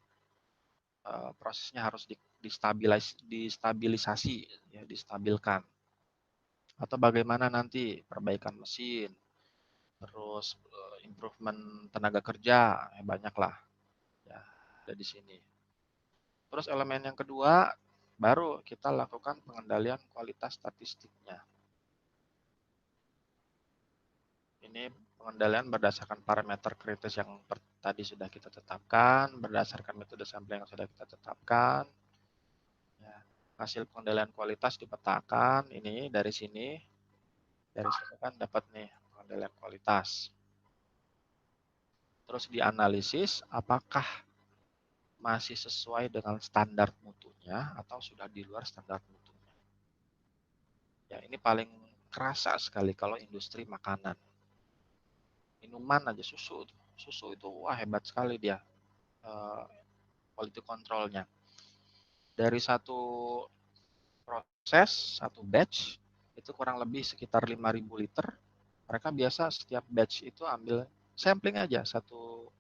Prosesnya harus distabilisasi, ya, distabilkan. Atau bagaimana nanti perbaikan mesin, terus improvement tenaga kerja, banyak lah ya ada di sini. Terus elemen yang kedua, baru kita lakukan pengendalian kualitas statistiknya. Ini pengendalian berdasarkan parameter kritis yang tadi sudah kita tetapkan, berdasarkan metode sampling yang sudah kita tetapkan. Ya, hasil pengendalian kualitas dipetakan, ini dari sini kan dapat nih pengendalian kualitas. Terus dianalisis apakah masih sesuai dengan standar mutunya atau sudah di luar standar mutunya. Ya, ini paling kerasa sekali kalau industri makanan. Minuman aja susu itu wah hebat sekali dia quality controlnya. Dari satu proses, satu batch itu kurang lebih sekitar 5.000 liter. Mereka biasa setiap batch itu ambil sampling aja satu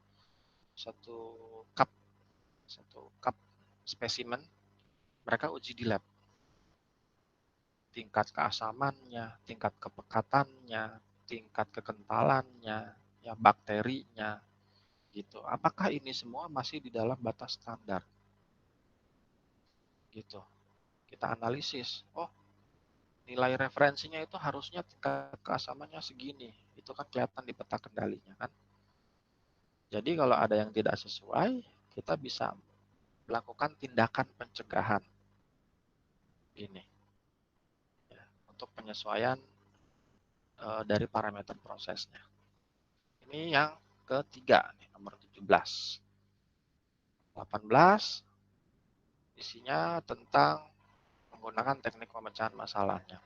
cup spesimen, mereka uji di lab. Tingkat keasamannya, tingkat kepekatannya, tingkat kekentalannya, ya bakterinya, gitu. Apakah ini semua masih di dalam batas standar? Gitu. Kita analisis. Oh, nilai referensinya itu harusnya tingkat keasamannya segini. Itu kan kelihatan di peta kendalinya kan. Jadi kalau ada yang tidak sesuai, kita bisa melakukan tindakan pencegahan. Ini ya, untuk penyesuaian dari parameter prosesnya. Ini yang ketiga, nih, nomor 17. 18 isinya tentang menggunakan teknik pemecahan masalahnya.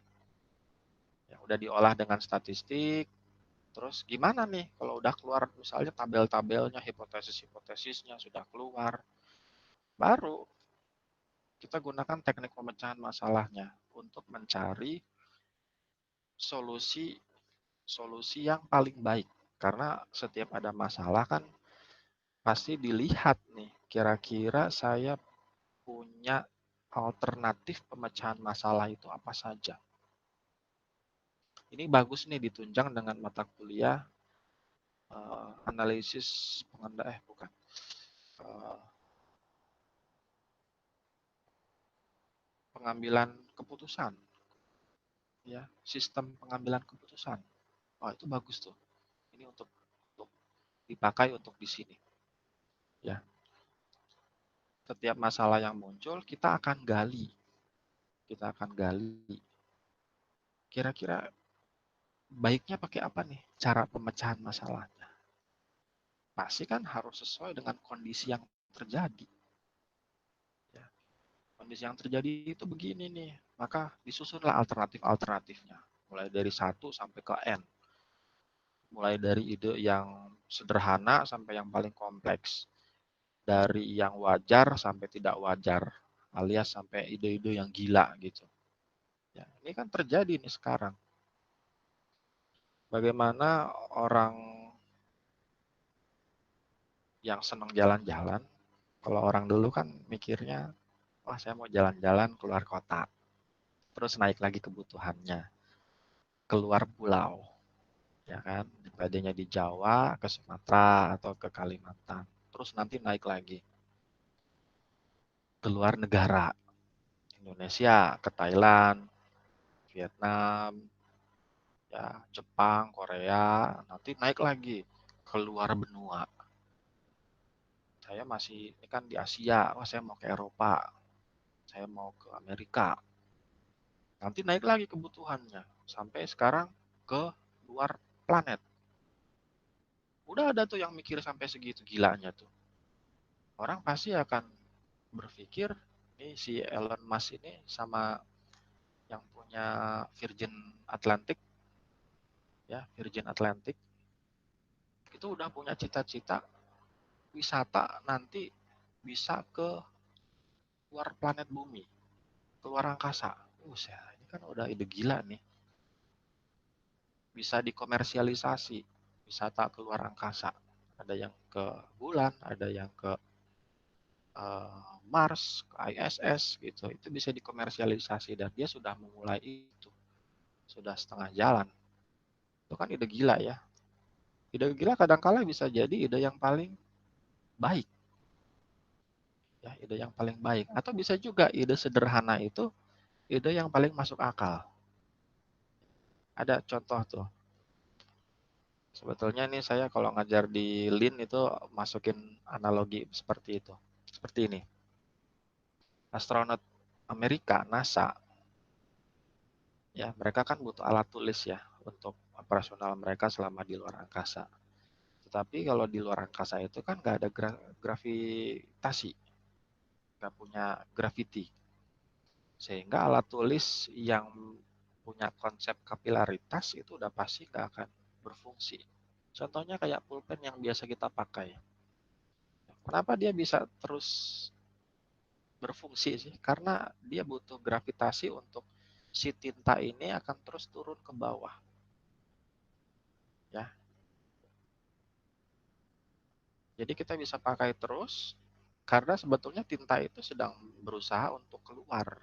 Ya, udah diolah dengan statistik. Terus gimana nih kalau udah keluar misalnya tabel-tabelnya, hipotesis-hipotesisnya sudah keluar. Baru kita gunakan teknik pemecahan masalahnya untuk mencari solusi yang paling baik. Karena setiap ada masalah kan pasti dilihat nih, kira-kira saya punya alternatif pemecahan masalah itu apa saja. Ini bagus nih ditunjang dengan mata kuliah analisis pengambilan keputusan, ya sistem pengambilan keputusan. Oh itu bagus tuh. Ini untuk dipakai untuk di sini. Ya, setiap masalah yang muncul kita akan gali, kira-kira baiknya pakai apa nih cara pemecahan masalahnya. Pasti kan harus sesuai dengan kondisi yang terjadi. Ya, kondisi yang terjadi itu begini nih, maka disusunlah alternatifnya, mulai dari 1 sampai ke N. Mulai dari ide yang sederhana sampai yang paling kompleks. Dari yang wajar sampai tidak wajar, alias sampai ide-ide yang gila gitu. Ya, ini kan terjadi nih sekarang. Bagaimana orang yang senang jalan-jalan, kalau orang dulu kan mikirnya, wah saya mau jalan-jalan keluar kota. Terus naik lagi kebutuhannya, keluar pulau. Ya kan, tadinya di Jawa, ke Sumatera, atau ke Kalimantan. Terus nanti naik lagi, keluar negara. Indonesia, ke Thailand, Vietnam, ya Jepang, Korea, nanti naik lagi keluar benua. Saya masih ini kan di Asia, wah saya mau ke Eropa, saya mau ke Amerika. Nanti naik lagi kebutuhannya sampai sekarang ke luar planet. Udah ada tuh yang mikir sampai segitu gilanya tuh. Orang pasti akan berpikir ini si Elon Musk ini sama yang punya Virgin Atlantic, ya Virgin Atlantic itu udah punya cita-cita wisata nanti bisa ke luar planet bumi, keluar angkasa. Ini kan udah ide gila nih. Bisa dikomersialisasi, wisata keluar angkasa. Ada yang ke bulan, ada yang ke Mars, ke ISS gitu. Itu bisa dikomersialisasi dan dia sudah memulai itu sudah setengah jalan. Itu kan ide gila ya. Ide gila kadangkala bisa jadi ide yang paling baik. Ya, ide yang paling baik. Atau bisa juga ide sederhana itu ide yang paling masuk akal. Ada contoh tuh. Sebetulnya nih saya kalau ngajar di Lean itu masukin analogi seperti itu. Seperti ini. Astronot Amerika, NASA, ya mereka kan butuh alat tulis ya untuk operasional mereka selama di luar angkasa. Tetapi kalau di luar angkasa itu kan nggak ada gravitasi, nggak punya gravity. Sehingga alat tulis yang punya konsep kapilaritas itu udah pasti nggak akan berfungsi. Contohnya kayak pulpen yang biasa kita pakai. Kenapa dia bisa terus berfungsi sih? Karena dia butuh gravitasi untuk si tinta ini akan terus turun ke bawah. Ya, jadi kita bisa pakai terus karena sebetulnya tinta itu sedang berusaha untuk keluar,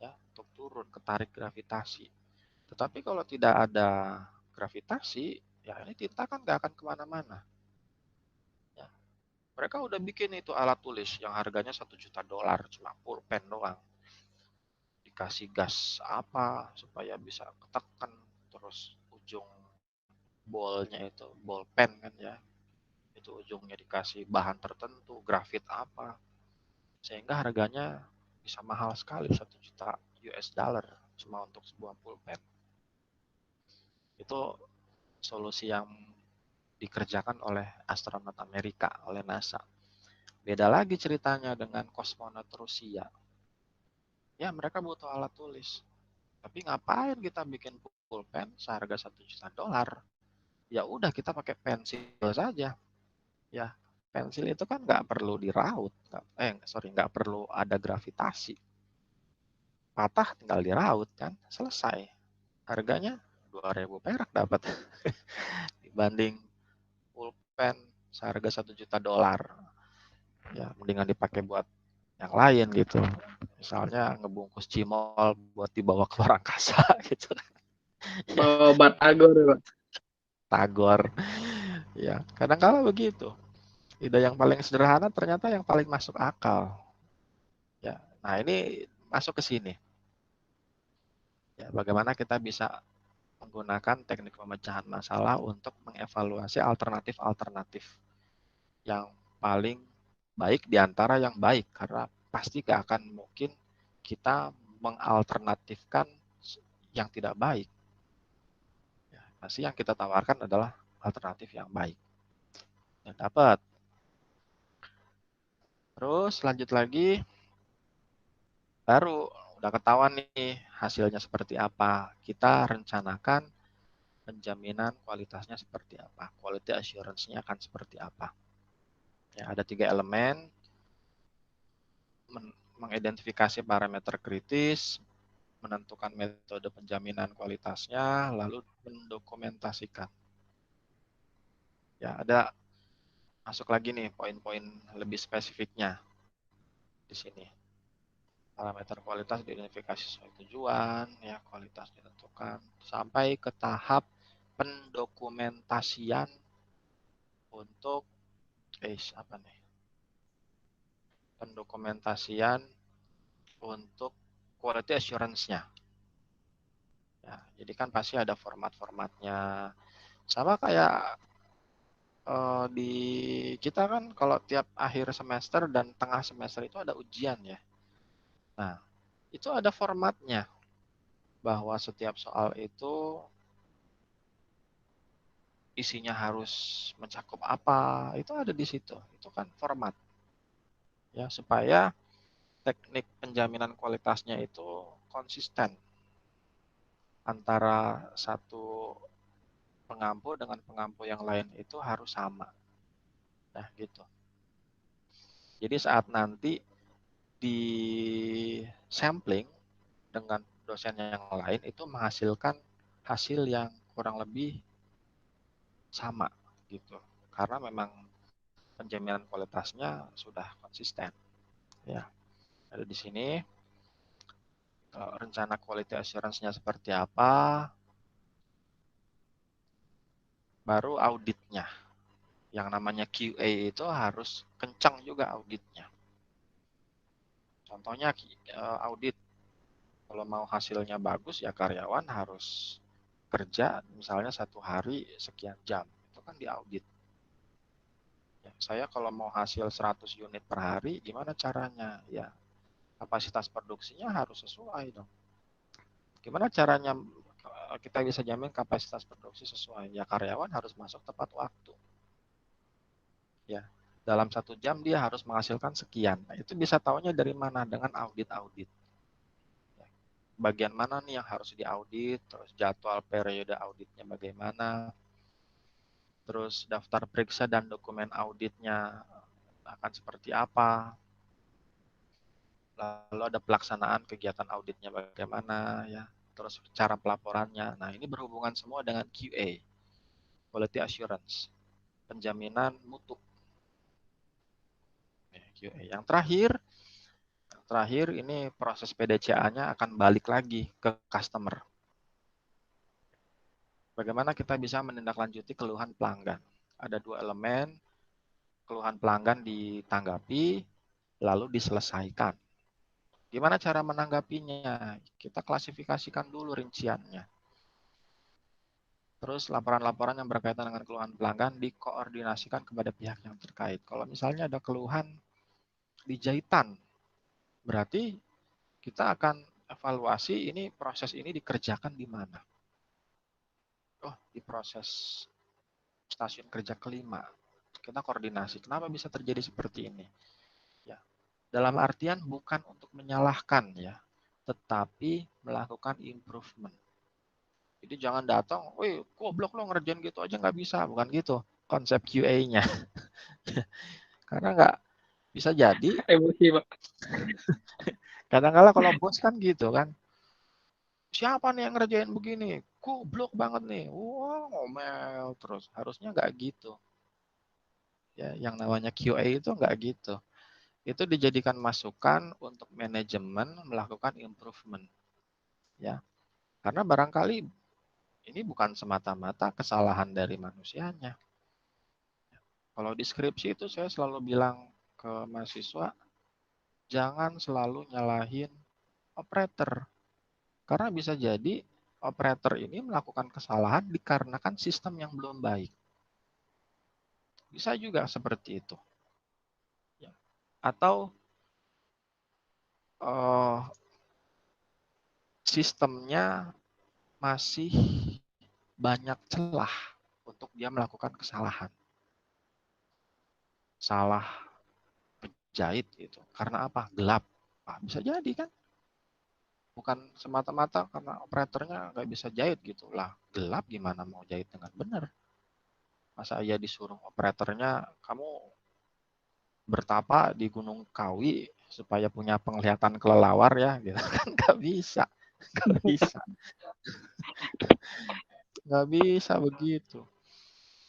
ya, untuk turun, ketarik gravitasi. Tetapi kalau tidak ada gravitasi, ya ini tinta kan nggak akan kemana-mana. Ya. Mereka udah bikin itu alat tulis yang harganya $1 juta, cuma pulpen doang. Dikasih gas apa supaya bisa ketekan, terus ujung bolnya itu, bolpen kan ya, itu ujungnya dikasih bahan tertentu, grafit apa, sehingga harganya bisa mahal sekali $1 juta cuma untuk sebuah pulpen. Itu solusi yang dikerjakan oleh astronot Amerika, oleh NASA. Beda lagi ceritanya dengan kosmonot Rusia. Ya mereka butuh alat tulis. Tapi ngapain kita bikin pulpen seharga $1 juta? Ya udah kita pakai pensil saja. Ya pensil itu kan nggak perlu diraut. Nggak perlu ada gravitasi. Patah tinggal diraut kan, selesai. Harganya 2.000 perak dapat. Dibanding pulpen seharga $1 juta. Ya mendingan dipakai buat yang lain gitu. Misalnya ngebungkus cimol buat dibawa ke luar angkasa gitu. Bawa batagor ya, Pak. Tagor. Ya, kadang-kala begitu. Ide yang paling sederhana ternyata yang paling masuk akal. Ya. Nah, ini masuk ke sini. Ya, bagaimana kita bisa menggunakan teknik pemecahan masalah untuk mengevaluasi alternatif-alternatif yang paling baik di antara yang baik, karena pasti gak akan mungkin kita mengalternatifkan yang tidak baik. Ya, pasti yang kita tawarkan adalah alternatif yang baik. Ya, dapat. Terus lanjut lagi, baru udah ketahuan nih hasilnya seperti apa. Kita rencanakan penjaminan kualitasnya seperti apa, quality assurance-nya akan seperti apa. Ya, ada 3 elemen, mengidentifikasi parameter kritis, menentukan metode penjaminan kualitasnya, lalu mendokumentasikan. Ya, ada masuk lagi nih poin-poin lebih spesifiknya di sini. Parameter kualitas diidentifikasi sesuai tujuan, ya kualitas ditentukan sampai ke tahap pendokumentasian untuk apa nih? Pendokumentasian untuk quality assurance-nya. Ya, jadi kan pasti ada format-formatnya. Sama kayak di kita kan kalau tiap akhir semester dan tengah semester itu ada ujian ya. Nah, itu ada formatnya bahwa setiap soal itu isinya harus mencakup apa, itu ada di situ. Itu kan format. Ya, supaya teknik penjaminan kualitasnya itu konsisten antara satu pengampu dengan pengampu yang lain itu harus sama. Nah, gitu. Jadi saat nanti di sampling dengan dosen yang lain itu menghasilkan hasil yang kurang lebih sama gitu. Karena memang penjaminan kualitasnya sudah konsisten. Ya, ada di sini. rencana quality assurance-nya seperti apa, baru auditnya. Yang namanya QA itu harus kencang juga auditnya. Contohnya audit, kalau mau hasilnya bagus ya karyawan harus kerja misalnya 1 hari sekian jam. Itu kan diaudit. Ya, saya kalau mau hasil 100 unit per hari, gimana caranya? Ya, kapasitas produksinya harus sesuai dong. Gimana caranya kita bisa jamin kapasitas produksi sesuai? Ya karyawan harus masuk tepat waktu. Ya, dalam 1 jam dia harus menghasilkan sekian. Nah, itu bisa taunya dari mana? Dengan audit-audit. Ya, bagian mana nih yang harus diaudit, terus jadwal periode auditnya bagaimana, terus daftar periksa dan dokumen auditnya akan seperti apa, lalu ada pelaksanaan kegiatan auditnya bagaimana, ya, terus cara pelaporannya. Nah, ini berhubungan semua dengan QA, Quality Assurance, penjaminan mutu. QA. Yang terakhir ini proses PDCA-nya akan balik lagi ke customer. Bagaimana kita bisa menindaklanjuti keluhan pelanggan? Ada 2 elemen, keluhan pelanggan ditanggapi, lalu diselesaikan. Gimana cara menanggapinya? Kita klasifikasikan dulu rinciannya. Terus laporan-laporan yang berkaitan dengan keluhan pelanggan dikoordinasikan kepada pihak yang terkait. Kalau misalnya ada keluhan di jahitan, berarti kita akan evaluasi ini proses ini dikerjakan di mana. Oh, di proses stasiun kerja kelima. Kita koordinasi. Kenapa bisa terjadi seperti ini? Ya, dalam artian bukan untuk menyalahkan ya, tetapi melakukan improvement. Jadi jangan datang, wih, goblok lo ngerjain gitu aja nggak bisa, bukan gitu konsep QA-nya. Karena nggak bisa jadi. Emosi, Pak. Kadang-kadang kalau bos kan gitu kan, siapa nih yang ngerjain begini? Goblok banget nih. Wah, ngomel terus. Harusnya nggak gitu. Ya, yang namanya QA itu nggak gitu. Itu dijadikan masukan untuk manajemen melakukan improvement. Ya, karena barangkali ini bukan semata-mata kesalahan dari manusianya. Kalau di skripsi itu saya selalu bilang ke mahasiswa, jangan selalu nyalahin operator. Karena bisa jadi operator ini melakukan kesalahan dikarenakan sistem yang belum baik. Bisa juga seperti itu. Ya. Atau sistemnya masih banyak celah untuk dia melakukan kesalahan. Salah jahit gitu. Karena apa? Gelap. Nah, bisa jadi kan? Bukan semata-mata karena operatornya nggak bisa jahit gitu lah. Gelap gimana mau jahit dengan benar? Masa ia disuruh operatornya, kamu bertapa di Gunung Kawi supaya punya penglihatan kelelawar ya, gitu kan nggak bisa, nggak bisa, nggak bisa begitu.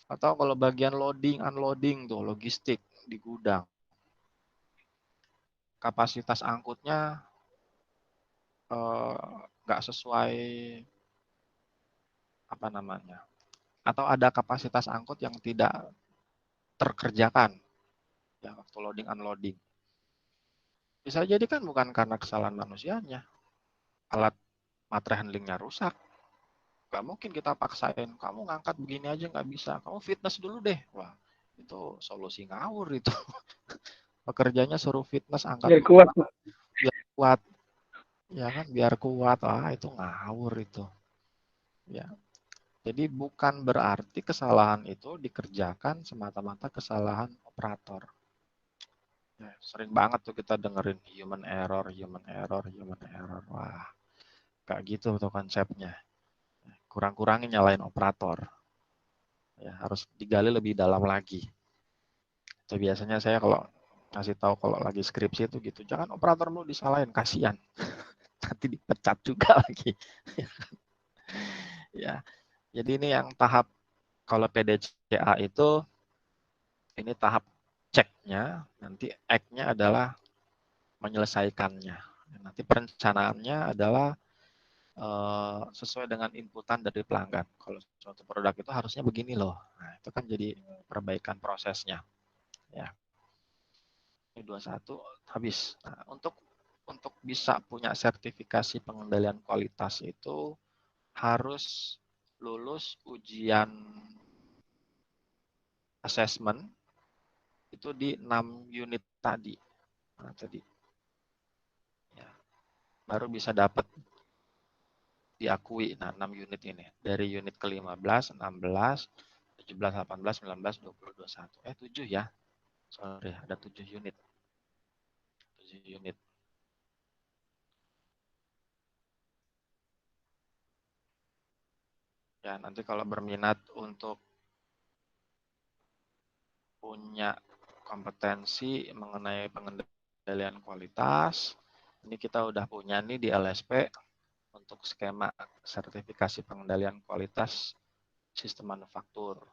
Atau kalau bagian loading, unloading tuh logistik di gudang, kapasitas angkutnya nggak sesuai apa namanya, atau ada kapasitas angkut yang tidak terkerjakan ya waktu loading unloading. Bisa jadi kan bukan karena kesalahan manusianya, alat materai handlingnya rusak. Gak mungkin kita paksain, kamu ngangkat begini aja nggak bisa, kamu fitness dulu deh. Wah, itu solusi ngawur itu. Pekerjanya suruh fitness, angkat Biar kuat, beban, Pak. biar kuat. Ya kan, biar kuat. Ah, itu ngawur itu. Ya, jadi bukan berarti kesalahan itu dikerjakan semata-mata kesalahan operator. Ya, sering banget tuh kita dengerin human error, human error, human error. Wah, kayak gitu tuh konsepnya. Kurang-kurangin nyalain operator. Ya, harus digali lebih dalam lagi. Itu biasanya saya kalau kasih tahu kalau lagi skripsi itu gitu, jangan operator lu disalahin, kasihan. Nanti dipecat juga lagi. Ya, jadi ini yang tahap kalau PDCA itu ini tahap ceknya, nanti act-nya adalah menyelesaikannya. Nanti perencanaannya adalah sesuai dengan inputan dari pelanggan. Kalau suatu produk itu harusnya begini loh. Nah, itu kan jadi perbaikan prosesnya. Ya. Ini 21 habis. Nah, untuk bisa punya sertifikasi pengendalian kualitas itu harus lulus ujian assessment itu di 6 unit tadi. Nah, tadi. Ya, baru bisa dapat diakui. Nah, 6 unit ini. Dari unit ke-15, 16, 17, 18, 19, 20, 21. 7 ya. Sorry, ada 7 unit. 7 unit. Ya, nanti kalau berminat untuk punya kompetensi mengenai pengendalian kualitas, ini kita udah punya nih di LSP untuk skema sertifikasi pengendalian kualitas sistem manufaktur.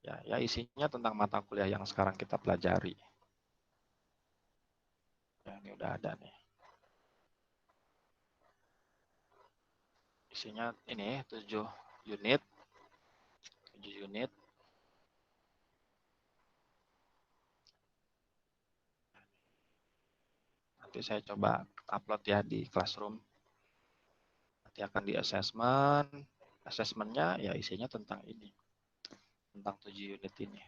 Ya isinya tentang mata kuliah yang sekarang kita pelajari. Ya, ini udah ada nih. Isinya ini 7 unit. 7 unit. Nanti saya coba upload ya di Classroom. Nanti akan di assessment. Assessmentnya ya isinya tentang ini. Tentang 7 unit ini.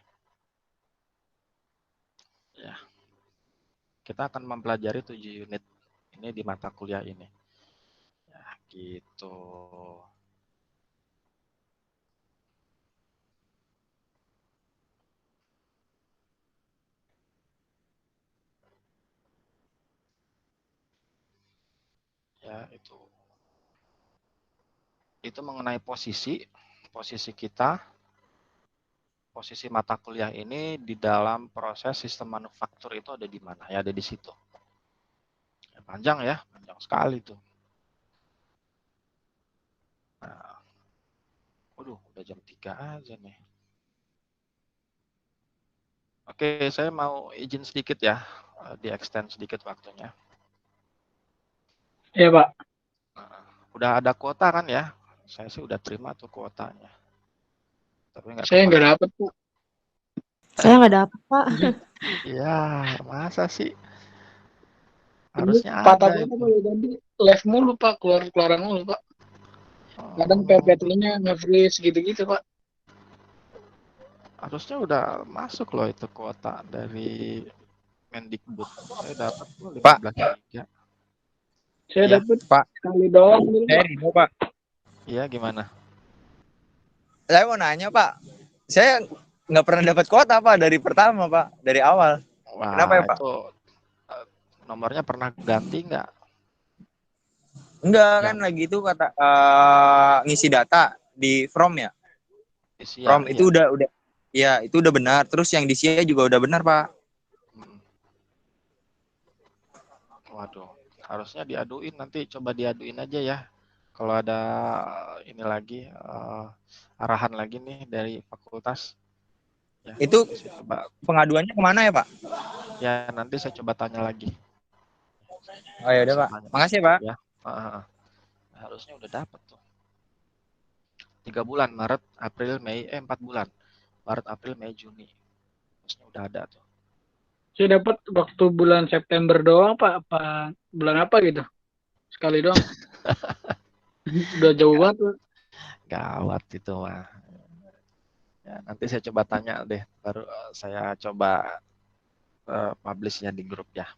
Ya. Kita akan mempelajari 7 unit ini di mata kuliah ini. Ya, gitu. Ya, itu mengenai posisi kita, posisi mata kuliah ini di dalam proses sistem manufaktur itu ada di mana? Ya, ada di situ. Ya, panjang sekali tuh. Nah, udah jam 3 aja nih. Oke, saya mau izin sedikit ya, di extend sedikit waktunya. Iya, Pak. Udah ada kuota kan ya? Saya sih udah terima tuh kuotanya. Tapi nggak Saya nggak kepakai. dapet, Pak. Saya nggak dapat, Pak. Ya, masa sih? Ini Harusnya ada patah-patah, itu. Pak. Ya, tadi live mulu, Pak. Keluaran mulu, Pak. Kadang Oh, PPT-nya nge-freeze gitu-gitu, Pak. harusnya udah masuk loh itu kuota dari Mendikbud. Saya dapat tuh Pak, 15 giga. Saya Iya, dapet Pak, sekali doang dulu, saya Pak. Rino, Pak. iya gimana? Saya mau nanya, Pak. Saya nggak pernah dapat kuota, Pak, dari pertama, Pak. Dari awal. Kenapa Wah, ya, Pak? itu nomornya pernah ganti nggak? Enggak, kan Yang lagi itu kata ngisi data di From ya. isi ya, From iya. itu udah ya, itu udah benar. Terus yang di SIA juga udah benar, Pak. Hmm. Waduh, harusnya diaduin nanti coba diaduin aja ya. Kalau ada ini lagi arahan lagi nih dari fakultas, ya Itu nanti saya coba. pengaduannya kemana ya, Pak? Ya nanti saya coba tanya lagi. Oh ya udah, Saya Pak. tanya. Makasih, Pak. Ya, harusnya udah dapat tuh. 3 bulan, Maret, April, Mei, 4 bulan. Maret, April, Mei, Juni. Harusnya udah ada tuh. Saya dapat waktu bulan September doang, Pak. Apa bulan apa gitu? Sekali doang. Udah jauh banget, Pak. Gawat itu mah. Ya, nanti saya coba tanya deh, baru saya coba publishnya di grup ya.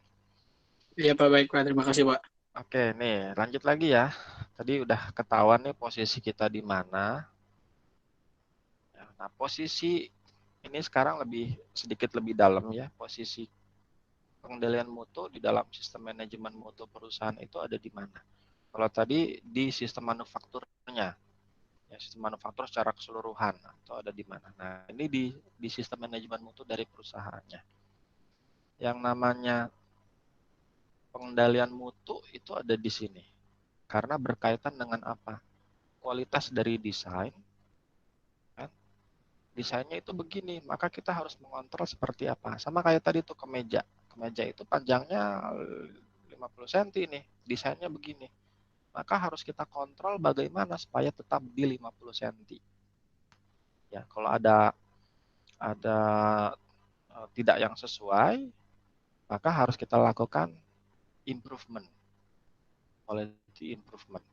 Iya, Pak. Baik, Pak. Terima kasih, Pak. Oke, nih lanjut lagi ya. Tadi udah ketahuan nih posisi kita di mana. Ya, nah, posisi ini sekarang sedikit lebih dalam ya. Posisi pengendalian mutu di dalam sistem manajemen mutu perusahaan itu ada di mana? Kalau tadi di sistem manufakturnya, ya, sistem manufaktur secara keseluruhan atau ada di mana? Nah, ini di sistem manajemen mutu dari perusahaannya. Yang namanya pengendalian mutu itu ada di sini. Karena berkaitan dengan apa? Kualitas dari desain, kan? Desainnya itu begini, maka kita harus mengontrol seperti apa. Sama kayak tadi tuh kemeja. kemeja itu panjangnya 50 cm nih, desainnya begini. Maka harus kita kontrol bagaimana supaya tetap di 50 cm. Ya, kalau ada tidak yang sesuai, maka harus kita lakukan improvement, quality improvement.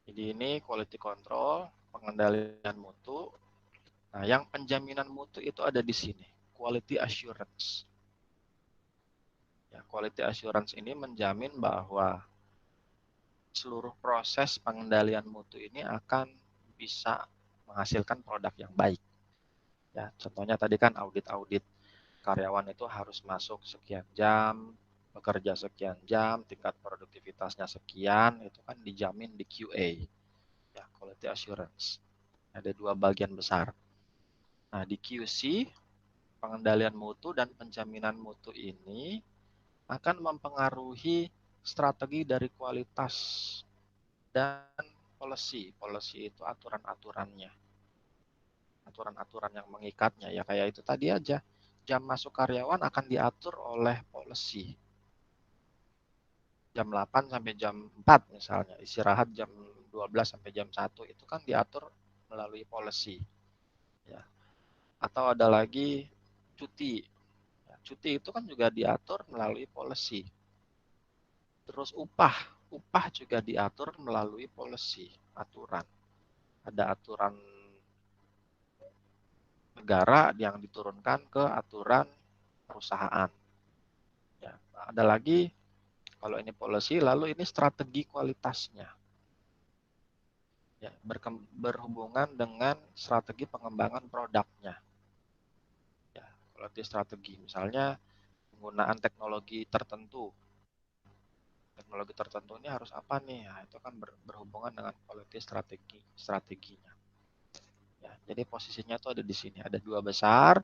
Jadi ini quality control, pengendalian mutu. Nah, yang penjaminan mutu itu ada di sini, quality assurance. Ya, quality assurance ini menjamin bahwa seluruh proses pengendalian mutu ini akan bisa menghasilkan produk yang baik. Ya, contohnya tadi kan audit-audit karyawan itu harus masuk sekian jam, bekerja sekian jam, tingkat produktivitasnya sekian, itu kan dijamin di QA. Ya, quality assurance. Ada dua bagian besar. Nah, di QC, pengendalian mutu dan penjaminan mutu ini akan mempengaruhi strategi dari kualitas dan policy. Policy itu aturan-aturannya. Aturan-aturan yang mengikatnya. Ya kayak itu tadi aja. Jam masuk karyawan akan diatur oleh policy. Jam 8 sampai jam 4 misalnya. Istirahat jam 12 sampai jam 1 itu kan diatur melalui policy. Ya. Atau ada lagi cuti. Ya, cuti itu kan juga diatur melalui policy. Terus upah juga diatur melalui policy, aturan. Ada aturan negara yang diturunkan ke aturan perusahaan. Ya, ada lagi kalau ini policy, lalu ini strategi kualitasnya. Ya, berhubungan dengan strategi pengembangan produknya. Ya, quality strategi, misalnya penggunaan teknologi tertentu. Teknologi tertentu ini harus apa nih? Nah, itu kan berhubungan dengan quality strateginya. Ya, jadi posisinya itu ada di sini. Ada dua besar,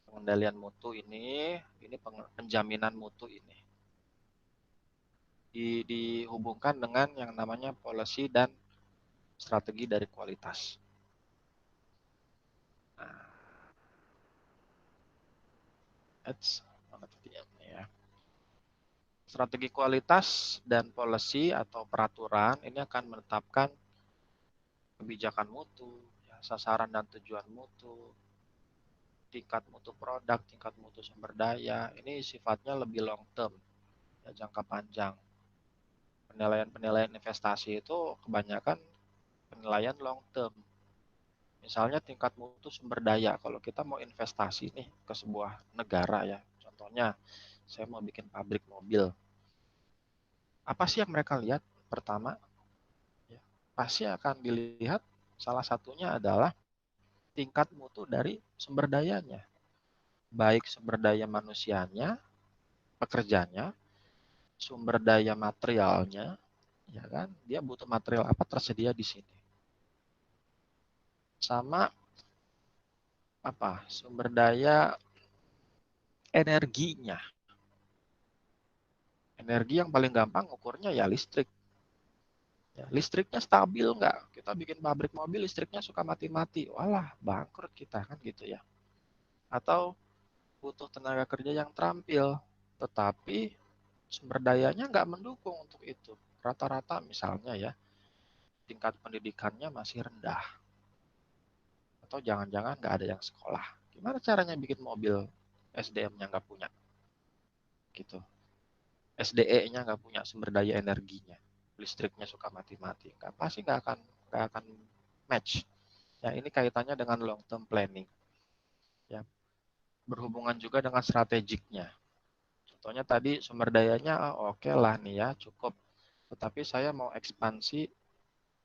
pengendalian mutu ini penjaminan mutu ini. Dihubungkan dengan yang namanya policy dan strategi dari kualitas. Nah, ya. Strategi kualitas dan policy atau peraturan ini akan menetapkan kebijakan mutu, ya, sasaran dan tujuan mutu, tingkat mutu produk, tingkat mutu sumber daya. Ini sifatnya lebih long term, ya, jangka panjang. Penilaian-penilaian investasi itu kebanyakan penilaian long term. Misalnya tingkat mutu sumber daya. Kalau kita mau investasi nih ke sebuah negara ya, contohnya saya mau bikin pabrik mobil. Apa sih yang mereka lihat? Pertama, ya, pasti akan dilihat salah satunya adalah tingkat mutu dari sumber dayanya. Baik sumber daya manusianya, pekerjanya, sumber daya materialnya, ya kan? Dia butuh material apa tersedia di sini. Sama apa? Sumber daya energinya. Energi yang paling gampang ukurnya ya listrik. Ya, listriknya stabil nggak? Kita bikin pabrik mobil listriknya suka mati-mati. Walah, bangkrut kita kan gitu ya. Atau butuh tenaga kerja yang terampil, tetapi sumber dayanya nggak mendukung untuk itu. Rata-rata misalnya ya, tingkat pendidikannya masih rendah. Atau jangan-jangan nggak ada yang sekolah. Gimana caranya bikin mobil SDM-nya nggak punya? Gitu. SDE-nya nggak punya sumber daya energinya. Listriknya suka mati-mati. Pasti nggak akan match. Ya, ini kaitannya dengan long term planning. Ya, berhubungan juga dengan strategiknya. Contohnya tadi sumber dayanya oke lah nih ya, cukup. Tetapi saya mau ekspansi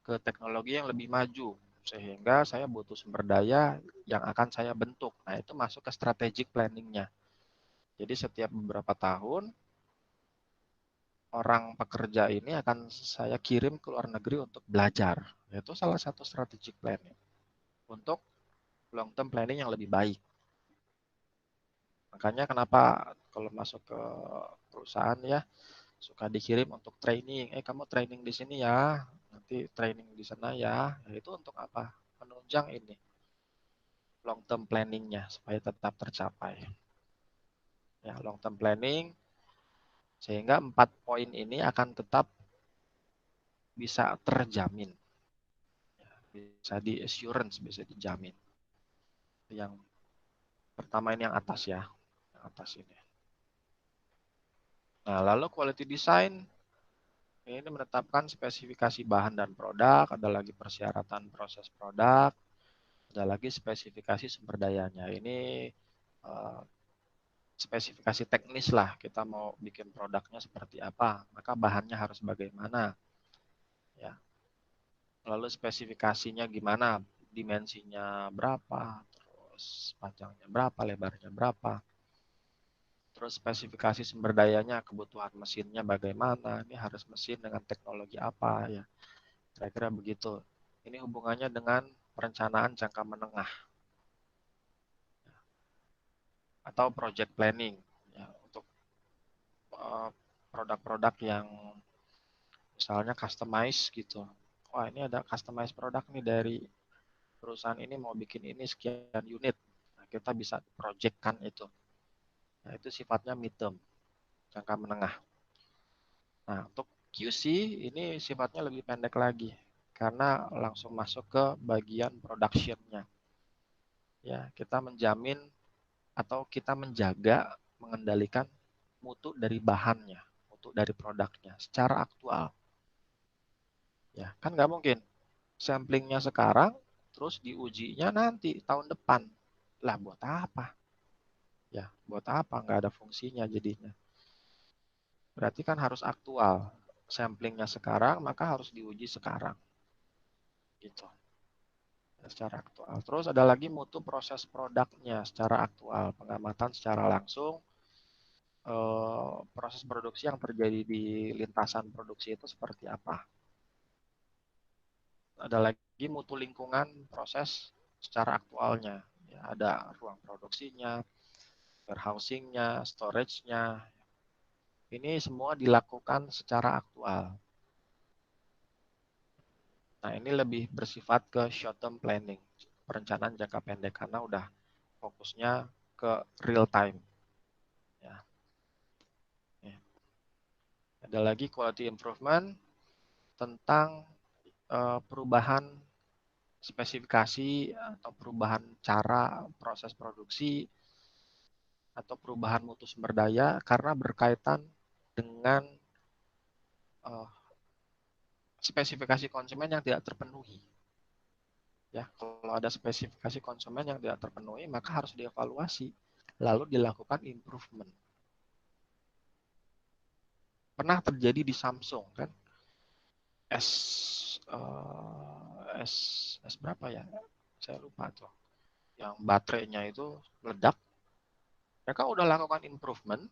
ke teknologi yang lebih maju, sehingga saya butuh sumber daya yang akan saya bentuk. Nah, itu masuk ke strategic planning-nya. Jadi setiap beberapa tahun, orang pekerja ini akan saya kirim ke luar negeri untuk belajar. Itu salah satu strategic planning. Untuk long term planning yang lebih baik. Makanya kenapa kalau masuk ke perusahaan ya, suka dikirim untuk training. Kamu training di sini ya, nanti training di sana ya. Itu untuk apa? Menunjang ini long term planning-nya supaya tetap tercapai. Ya, long term planning sehingga 4 poin ini akan tetap bisa terjamin. Ya, bisa di assurance, bisa dijamin. Yang pertama ini yang atas ya, yang atas ini. Nah, lalu quality design ini menetapkan spesifikasi bahan dan produk, ada lagi persyaratan proses produk, ada lagi spesifikasi sumber dayanya. Ini spesifikasi teknis lah, kita mau bikin produknya seperti apa, maka bahannya harus bagaimana. Ya. Lalu spesifikasinya gimana, dimensinya berapa, terus panjangnya berapa, lebarnya berapa. Terus spesifikasi sumber dayanya, kebutuhan mesinnya bagaimana, ini harus mesin dengan teknologi apa ya. Kira-kira begitu. Ini hubungannya dengan perencanaan jangka menengah atau project planning ya, untuk produk-produk yang misalnya customize gitu. Wah, ini ada customize produk nih dari perusahaan ini mau bikin ini sekian unit. Nah, kita bisa project-kan itu. Nah, itu sifatnya midterm, jangka menengah. Nah, untuk QC ini sifatnya lebih pendek lagi karena langsung masuk ke bagian production-nya. Ya, kita menjamin atau kita menjaga, mengendalikan mutu dari bahannya, mutu dari produknya secara aktual. Ya, kan nggak mungkin samplingnya sekarang, terus diujinya nanti tahun depan. Lah, buat apa? Ya, buat apa? Nggak ada fungsinya jadinya. Berarti kan harus aktual. Samplingnya sekarang, maka harus diuji sekarang. Gitu. Secara aktual. Terus ada lagi mutu proses produknya secara aktual. Pengamatan secara langsung. Proses produksi yang terjadi di lintasan produksi itu seperti apa. Ada lagi mutu lingkungan proses secara aktualnya. Ya, ada ruang produksinya, warehousing-nya, storage-nya. Ini semua dilakukan secara aktual. Nah, ini lebih bersifat ke short term planning, perencanaan jangka pendek karena udah fokusnya ke real time. Ya. Ya. Ada lagi quality improvement tentang perubahan spesifikasi atau perubahan cara proses produksi atau perubahan mutu sumber daya karena berkaitan dengan spesifikasi konsumen yang tidak terpenuhi. Ya, kalau ada spesifikasi konsumen yang tidak terpenuhi, maka harus dievaluasi, lalu dilakukan improvement. Pernah terjadi di Samsung kan, S berapa ya? Saya lupa tuh. Yang baterainya itu meledak. Mereka udah lakukan improvement,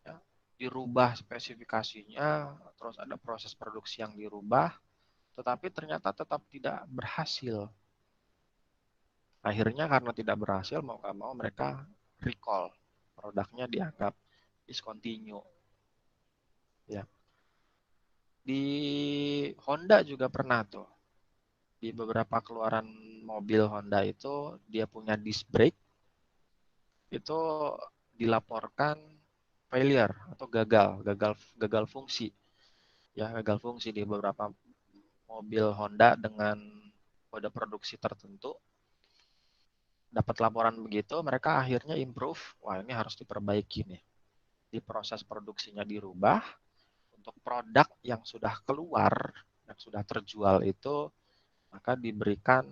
ya, dirubah spesifikasinya, terus ada proses produksi yang dirubah, tetapi ternyata tetap tidak berhasil. Akhirnya karena tidak berhasil, mau nggak mau mereka recall. Produknya dianggap discontinue. Ya. Di Honda juga pernah tuh. Di beberapa keluaran mobil Honda itu, dia punya disc brake, itu dilaporkan failure atau gagal fungsi. Ya, gagal fungsi di beberapa mobil Honda dengan kode produksi tertentu. Dapat laporan begitu, mereka akhirnya improve. Wah, ini harus diperbaiki nih. Di proses produksinya dirubah, untuk produk yang sudah keluar, yang sudah terjual itu, maka diberikan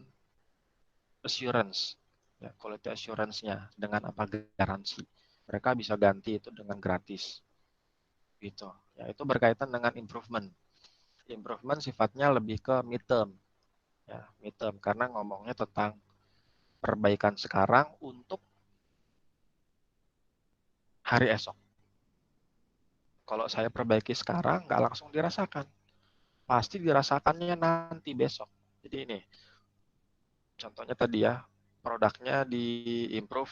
assurance, ya, quality assurance-nya dengan apa garansi. Mereka bisa ganti itu dengan gratis. Gitu. Ya, itu berkaitan dengan improvement. Improvement sifatnya lebih ke midterm. Ya, midterm karena ngomongnya tentang perbaikan sekarang untuk hari esok. Kalau saya perbaiki sekarang, nggak langsung dirasakan. Pasti dirasakannya nanti besok. Jadi ini, contohnya tadi ya, produknya di-improve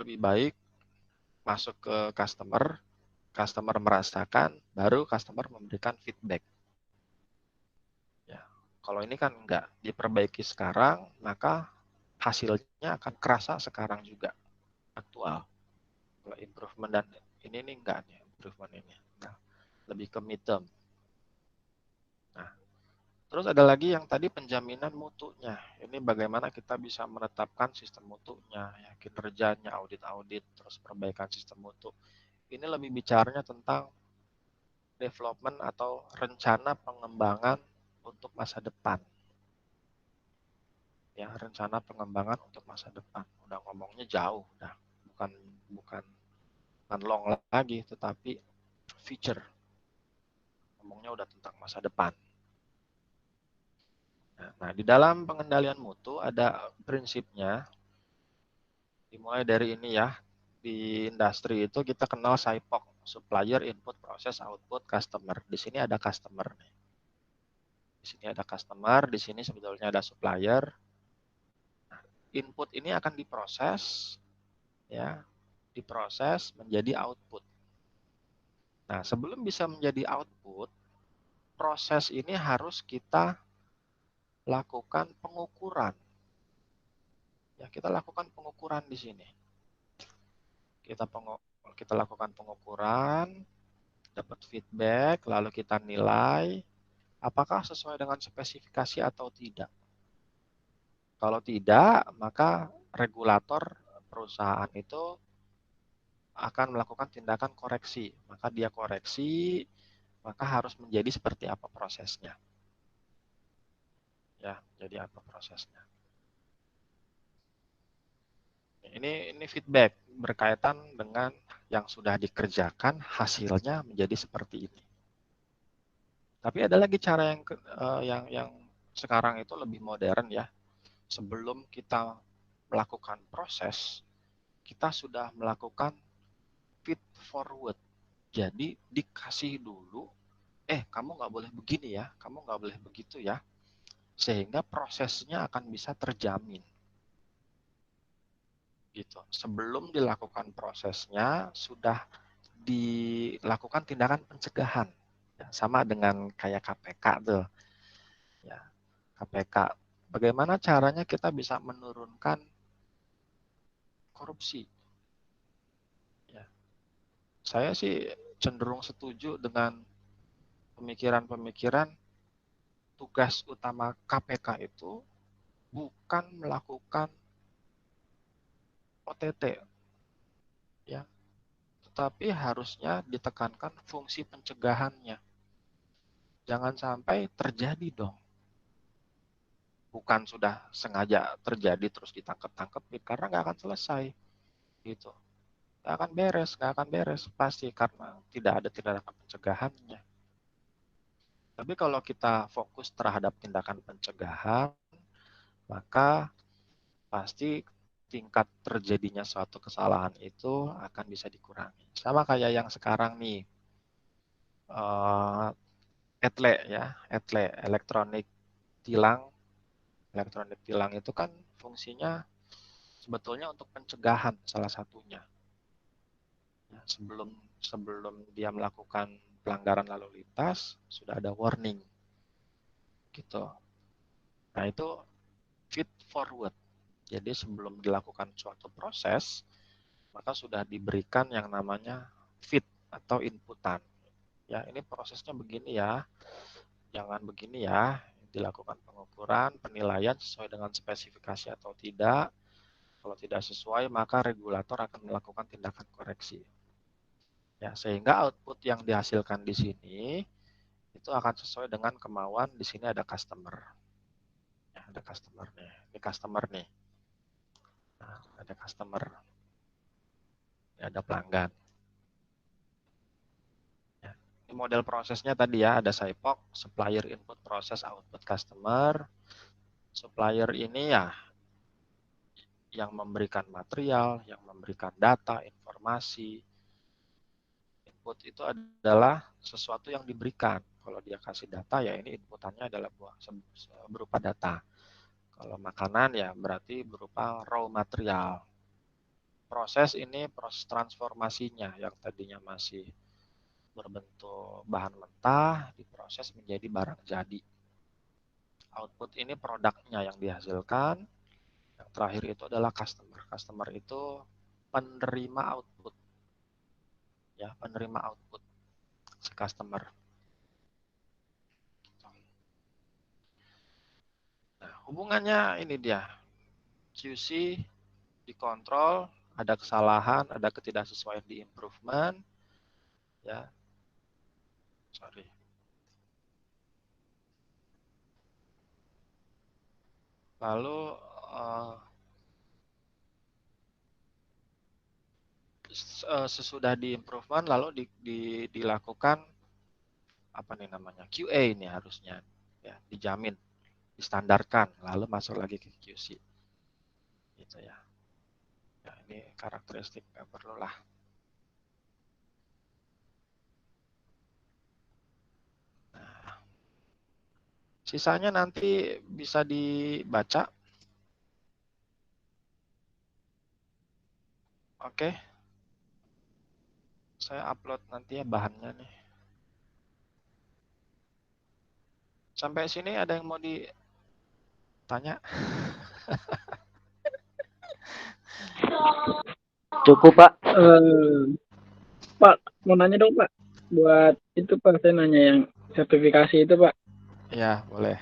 lebih baik, masuk ke customer merasakan, baru customer memberikan feedback. Ya. Kalau ini kan enggak, diperbaiki sekarang, maka hasilnya akan kerasa sekarang juga, aktual. Kalau improvement dan ini enggak nih, improvement ini. Nah, lebih ke midterm. Nah, terus ada lagi yang tadi penjaminan mutunya. Ini bagaimana kita bisa menetapkan sistem mutunya, ya, kinerjanya, audit-audit, terus perbaikan sistem mutu. Ini lebih bicaranya tentang development atau rencana pengembangan untuk masa depan. Ya, rencana pengembangan untuk masa depan. Udah ngomongnya jauh, udah bukan bukan long lagi, tetapi future. Ngomongnya udah tentang masa depan. Nah, di dalam pengendalian mutu ada prinsipnya. Dimulai dari ini ya. Di industri itu kita kenal SIPOC, supplier, input, proses, output, customer. Di sini ada customer nih. Di sini ada customer, di sini sebetulnya ada supplier. Nah, input ini akan diproses, ya, diproses menjadi output. Nah, sebelum bisa menjadi output, proses ini harus kita lakukan pengukuran. Ya, kita lakukan pengukuran di sini. Kita lakukan pengukuran, dapat feedback, lalu kita nilai apakah sesuai dengan spesifikasi atau tidak. Kalau tidak, maka regulator perusahaan itu akan melakukan tindakan koreksi. Maka dia koreksi, maka harus menjadi seperti apa prosesnya. Ya, jadi apa prosesnya. Ini feedback berkaitan dengan yang sudah dikerjakan, hasilnya menjadi seperti ini. Tapi ada lagi cara yang sekarang itu lebih modern ya. Sebelum kita melakukan proses, kita sudah melakukan feed forward. Jadi dikasih dulu, kamu nggak boleh begini ya, kamu nggak boleh begitu ya, sehingga prosesnya akan bisa terjamin. Gitu. Sebelum dilakukan prosesnya sudah dilakukan tindakan pencegahan, ya, sama dengan kayak KPK tuh, ya, KPK. Bagaimana caranya kita bisa menurunkan korupsi? Ya. Saya sih cenderung setuju dengan pemikiran-pemikiran tugas utama KPK itu bukan melakukan OTT, ya, tetapi harusnya ditekankan fungsi pencegahannya. Jangan sampai terjadi dong. Bukan sudah sengaja terjadi terus ditangkap-tangkepin, karena nggak akan selesai. Gitu. Nggak akan beres pasti karena tidak ada tindakan pencegahannya. Tapi kalau kita fokus terhadap tindakan pencegahan, maka pasti tingkat terjadinya suatu kesalahan itu akan bisa dikurangi. Sama kayak yang sekarang nih, ETLE ya, ETLE, elektronik tilang. Elektronik tilang itu kan fungsinya sebetulnya untuk pencegahan salah satunya. Ya, sebelum dia melakukan pelanggaran lalu lintas sudah ada warning, gitu. Nah itu feed forward. Jadi sebelum dilakukan suatu proses, maka sudah diberikan yang namanya feed atau inputan. Ya, ini prosesnya begini ya, jangan begini ya. Dilakukan pengukuran, penilaian sesuai dengan spesifikasi atau tidak. Kalau tidak sesuai, maka regulator akan melakukan tindakan koreksi. Ya, sehingga output yang dihasilkan di sini itu akan sesuai dengan kemauan. Di sini ada customer. Ya, ada customer nih. Ini customer nih. Nah, ada customer. Ya, ada pelanggan. Ya. Ini model prosesnya tadi ya, ada SIPOC, supplier, input, proses, output, customer. Supplier ini ya yang memberikan material, yang memberikan data, informasi. Input itu adalah sesuatu yang diberikan. Kalau dia kasih data, ya ini inputannya adalah berupa data. Kalau makanan ya berarti berupa raw material. Proses ini proses transformasinya yang tadinya masih berbentuk bahan mentah diproses menjadi barang jadi. Output ini produknya yang dihasilkan. Yang terakhir itu adalah customer. Customer itu penerima output. Ya, penerima output si customer. Nah, hubungannya ini dia. QC dikontrol, ada kesalahan, ada ketidaksesuaian di improvement. Ya, sorry. Lalu sesudah di improvement lalu dilakukan apa nih namanya QA ini harusnya ya dijamin distandarkan lalu masuk lagi ke QC gitu ya. Ya ini karakteristik nggak perlu lah. Nah, sisanya nanti bisa dibaca. Oke. Saya upload nanti ya bahannya nih. Sampai sini ada yang mau ditanya? Cukup, Pak. Pak, mau nanya dong Pak. Buat itu Pak, saya nanya yang sertifikasi itu Pak. Ya, boleh.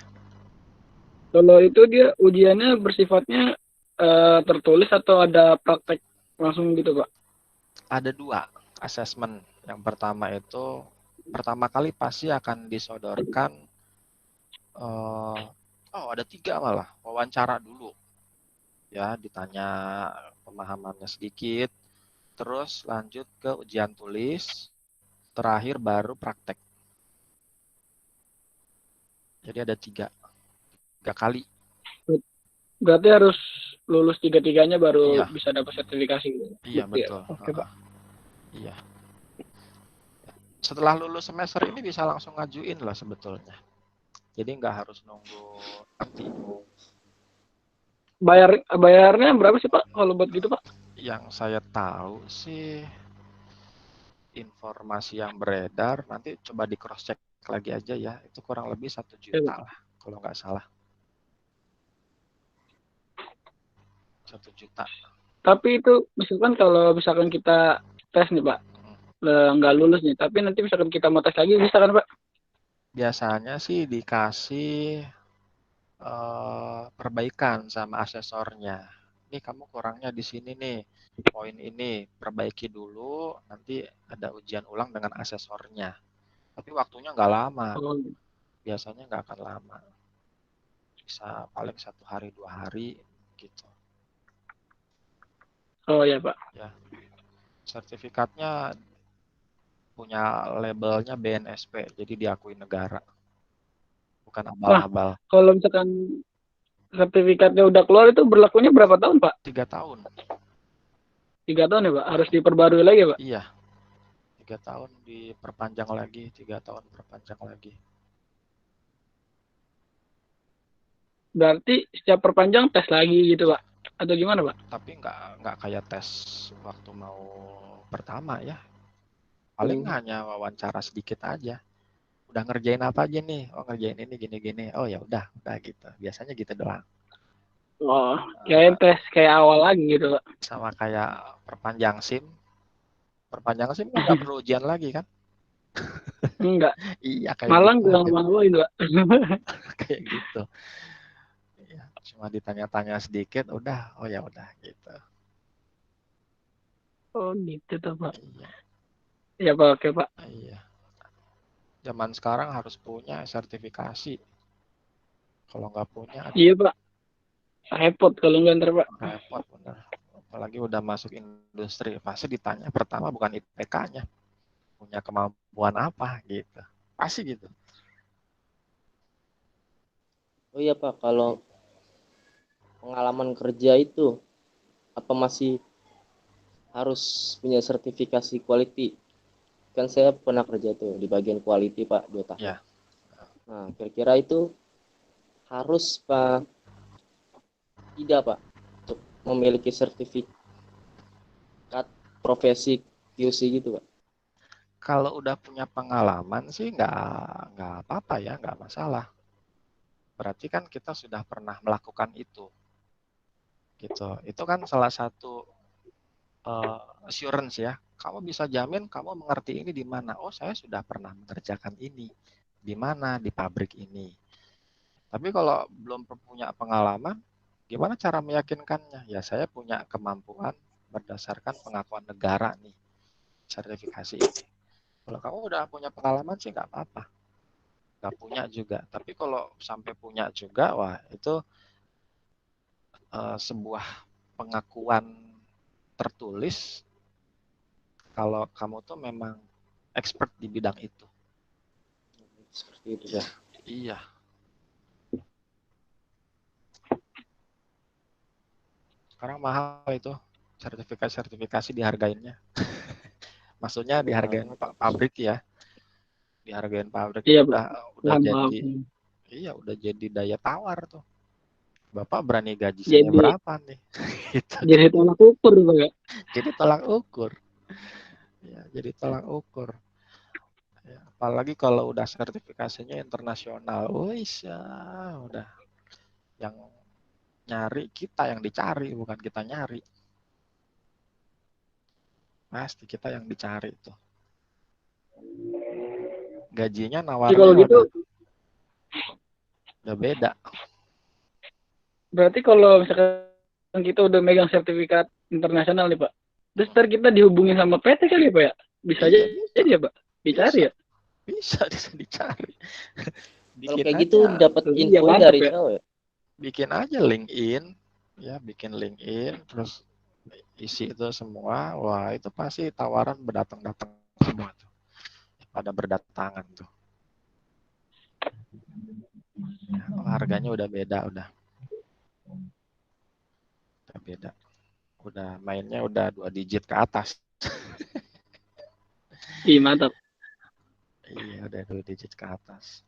Kalau itu dia ujiannya bersifatnya tertulis atau ada praktek langsung gitu Pak? Ada 2 assessment. Yang pertama itu pertama kali pasti akan disodorkan ada 3 malah wawancara dulu ya, ditanya pemahamannya sedikit, terus lanjut ke ujian tulis, terakhir baru praktek. Jadi ada 3 kali. Berarti harus lulus 3-tiganya baru Iya. bisa dapat sertifikasi gitu. Iya betul. Oke Pak. Iya. Setelah lulus semester ini bisa langsung ngajuin lah sebetulnya. Jadi nggak harus nunggu nanti. Bayarnya berapa sih Pak kalau buat gitu Pak? Yang saya tahu sih informasi yang beredar nanti coba di cross check lagi aja ya, itu kurang lebih 1 juta lah kalau nggak salah. 1 juta. Tapi itu kalau misalkan kita tes nih Pak, nggak lulus nih, tapi nanti misalkan kita mau tes lagi bisa kan Pak? Biasanya sih dikasih perbaikan sama asesornya. Ini kamu kurangnya di sini nih, poin ini perbaiki dulu, nanti ada ujian ulang dengan asesornya. Tapi waktunya nggak lama, biasanya nggak akan lama, bisa paling 1 hari 2 hari gitu. Oh ya Pak. Ya, sertifikatnya punya labelnya BNSP, jadi diakui negara, bukan abal-abal. Kalau misalkan sertifikatnya udah keluar itu berlakunya berapa tahun Pak? 3 tahun. 3 tahun ya Pak? Harus diperbarui lagi Pak? Iya, 3 tahun diperpanjang lagi, 3 tahun perpanjang lagi. Berarti setiap perpanjang tes lagi gitu Pak? Atau gimana Pak? Tapi nggak kayak tes waktu mau pertama ya. Paling hanya wawancara sedikit aja. Udah ngerjain apa aja nih? Oh ngerjain ini gini-gini. Oh ya udah gitu. Biasanya gitu doang. Oh, kayak tes kayak awal lagi gitu Pak? Sama kayak perpanjang SIM. Perpanjang SIM kan nggak perlu ujian lagi kan? Enggak. Iya kayak Malang gitu bilang aja. sama itu Pak. Kayak gitu. Ya, cuma ditanya-tanya sedikit, udah, oh ya udah gitu. Oh gitu tuh Pak. Iya. Ya Pak, oke Pak. Iya. Zaman sekarang harus punya sertifikasi. Kalau nggak punya, Iya Pak. Repot kalau nggak ntar Pak. repot bener. Apalagi udah masuk industri, pasti ditanya pertama bukan IPK-nya, punya kemampuan apa gitu. Pasti gitu. Oh iya Pak, kalau pengalaman kerja itu apa masih harus punya sertifikasi quality? Kan saya pernah kerja tuh di bagian quality Pak 2 tahun. Ya. Nah, kira-kira itu harus Pak tidak Pak untuk memiliki sertifikat profesi QC gitu Pak? Kalau udah punya pengalaman sih nggak apa-apa ya, nggak masalah. berarti kan kita sudah pernah melakukan itu. Gitu. Itu kan salah satu assurance ya. Kamu bisa jamin kamu mengerti ini di mana? Oh, saya sudah pernah mengerjakan ini. Di mana? Di pabrik ini. Tapi kalau belum punya pengalaman, gimana cara meyakinkannya? Ya, saya punya kemampuan berdasarkan pengakuan negara nih, sertifikasi ini. Kalau kamu udah punya pengalaman sih nggak apa-apa. Nggak punya juga. Tapi kalau sampai punya juga, wah itu sebuah pengakuan tertulis kalau kamu tuh memang expert di bidang itu. Seperti itu. Ya, iya. Sekarang mahal itu sertifikasi dihargainnya. Maksudnya dihargain Mahal. pabrik ya. Dihargain pabrik Iya, itu Pak. udah Paham, paham. jadi iya udah jadi daya tawar tuh. Bapak berani gaji saya Jadi berapa nih? Gitu. jadi tolak ukur Pak ya. Jadi tolak ukur. Ya, jadi tolak ukur. Ya, apalagi kalau udah sertifikasinya internasional. Wih, udah yang nyari kita yang dicari, bukan kita nyari. Pasti kita yang dicari itu. Gajinya Jadi nawarnya kalau gitu udah beda. berarti kalau misalkan kita udah megang sertifikat internasional nih Pak, terus ntar kita dihubungin sama PT kali ya Pak ya? Bisa aja Iya, bisa. ya Pak? Dicari ya? Bisa dicari. Kalau Bikin kayak aja, gitu dapat Iya, info mantap dari ya. tahu ya. bikin aja LinkedIn, ya bikin LinkedIn, terus isi itu semua, wah itu pasti tawaran berdatang-datang semua tuh, pada berdatangan tuh. Oh, harganya udah beda, udah beda, udah mainnya udah 2 digit ke atas. Ih, mantap. Iya, udah 2 digit ke atas.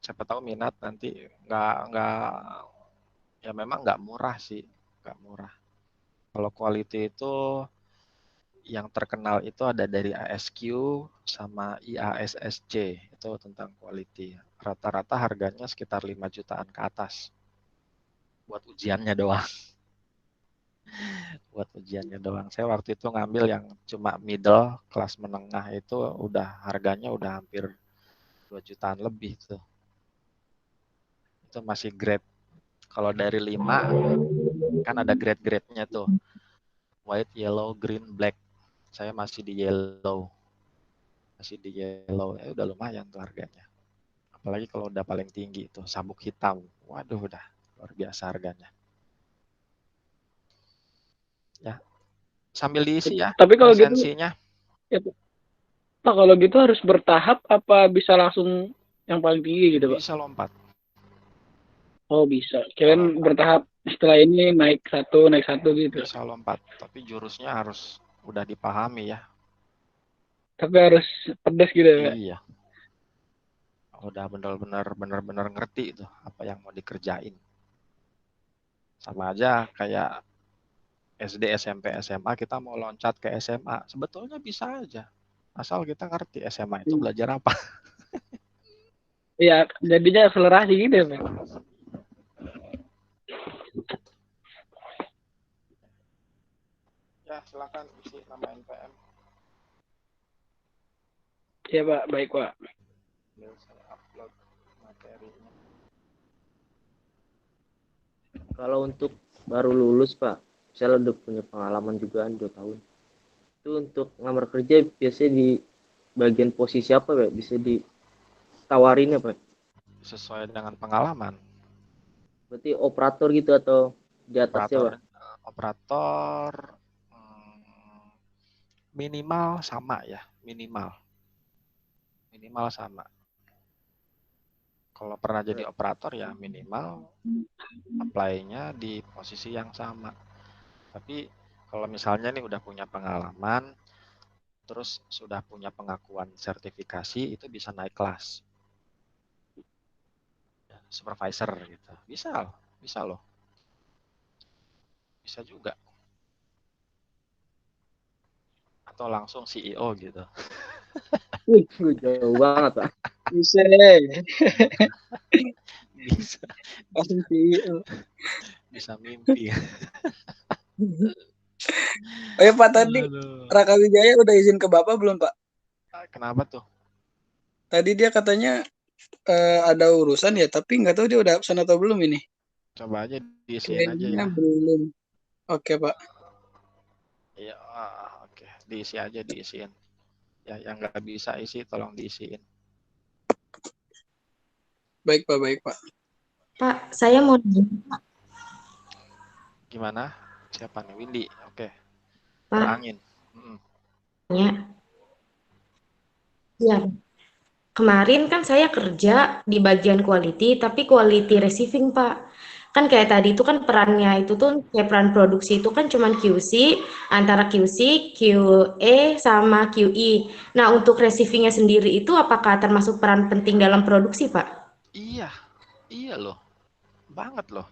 Siapa tahu minat nanti nggak ya memang nggak murah sih, nggak murah. Kalau quality itu yang terkenal itu ada dari ASQ sama IASSC, itu tentang quality. Rata-rata harganya sekitar 5 jutaan ke atas buat ujiannya doang. Buat ujiannya doang. Saya waktu itu ngambil yang cuma middle, kelas menengah itu udah harganya udah hampir 2 jutaan lebih tuh. Itu masih grade. Kalau dari 5 kan ada grade-grade-nya tuh. White, yellow, green, black. Saya masih di yellow. Masih di yellow. Ya udah lumayan tuh harganya. Apalagi kalau udah paling tinggi itu sabuk hitam. Waduh udah luar biasa harganya. Ya, sambil diisi ya Tapi kalau gitu, lisensinya. ya, Pak, kalau gitu harus bertahap apa bisa langsung yang paling tinggi gitu Pak? Bisa lompat. Oh bisa. Kalau Kalian bertahap setelah ini naik satu gitu. bisa lompat, tapi jurusnya harus udah dipahami ya. Tapi harus pedas gitu ya Pak? Iya, udah benar-benar ngerti itu apa yang mau dikerjain. Sama aja kayak SD, SMP, SMA kita mau loncat ke SMA, sebetulnya bisa aja. Asal kita ngerti SMA itu belajar apa. Iya, jadinya akselerasi gitu ya Pak? Ya, silakan isi nama NPM. Iya Pak, baik Pak. Saya upload materinya. Kalau untuk baru lulus Pak, saya udah punya pengalaman juga 2 tahun. Itu untuk ngelamar kerja biasanya di bagian posisi apa Pak? Bisa ditawarin ya Pak? Sesuai dengan pengalaman. Berarti operator gitu atau di atasnya Pak? Operator minimal sama ya, minimal sama. Kalau pernah jadi operator ya minimal apply-nya di posisi yang sama. Tapi kalau misalnya nih udah punya pengalaman, terus sudah punya pengakuan sertifikasi, itu bisa naik kelas. Supervisor gitu. Bisa loh. Bisa juga. Atau langsung CEO gitu. Wih, jauh banget Pak. Bisa. Bisa, Langsung CEO. bisa mimpi. Oh ya Pak, tadi Aduh. Raka Wijaya udah izin ke Bapak belum Pak? Kenapa tuh? Tadi dia katanya ada urusan ya, tapi nggak tahu dia udah absen atau belum ini. Coba aja diisiin aja Kayaknya ya. belum. Oke Pak. Iya, oke. Diisi aja, diisiin. Ya, yang nggak bisa isi tolong diisiin. Baik Pak, baik Pak. Pak, saya mau nanya, Gimana? Siapa nih? Windy. Oke. Pak. Berangin. Ya, kemarin kan saya kerja di bagian quality, tapi quality receiving, Pak. Kan kayak tadi itu kan perannya itu tuh kayak peran produksi itu kan cuman QC, antara QC, QA, sama QE. Nah, untuk receivingnya sendiri itu apakah termasuk peran penting dalam produksi, Pak? Iya, iya loh. Banget loh.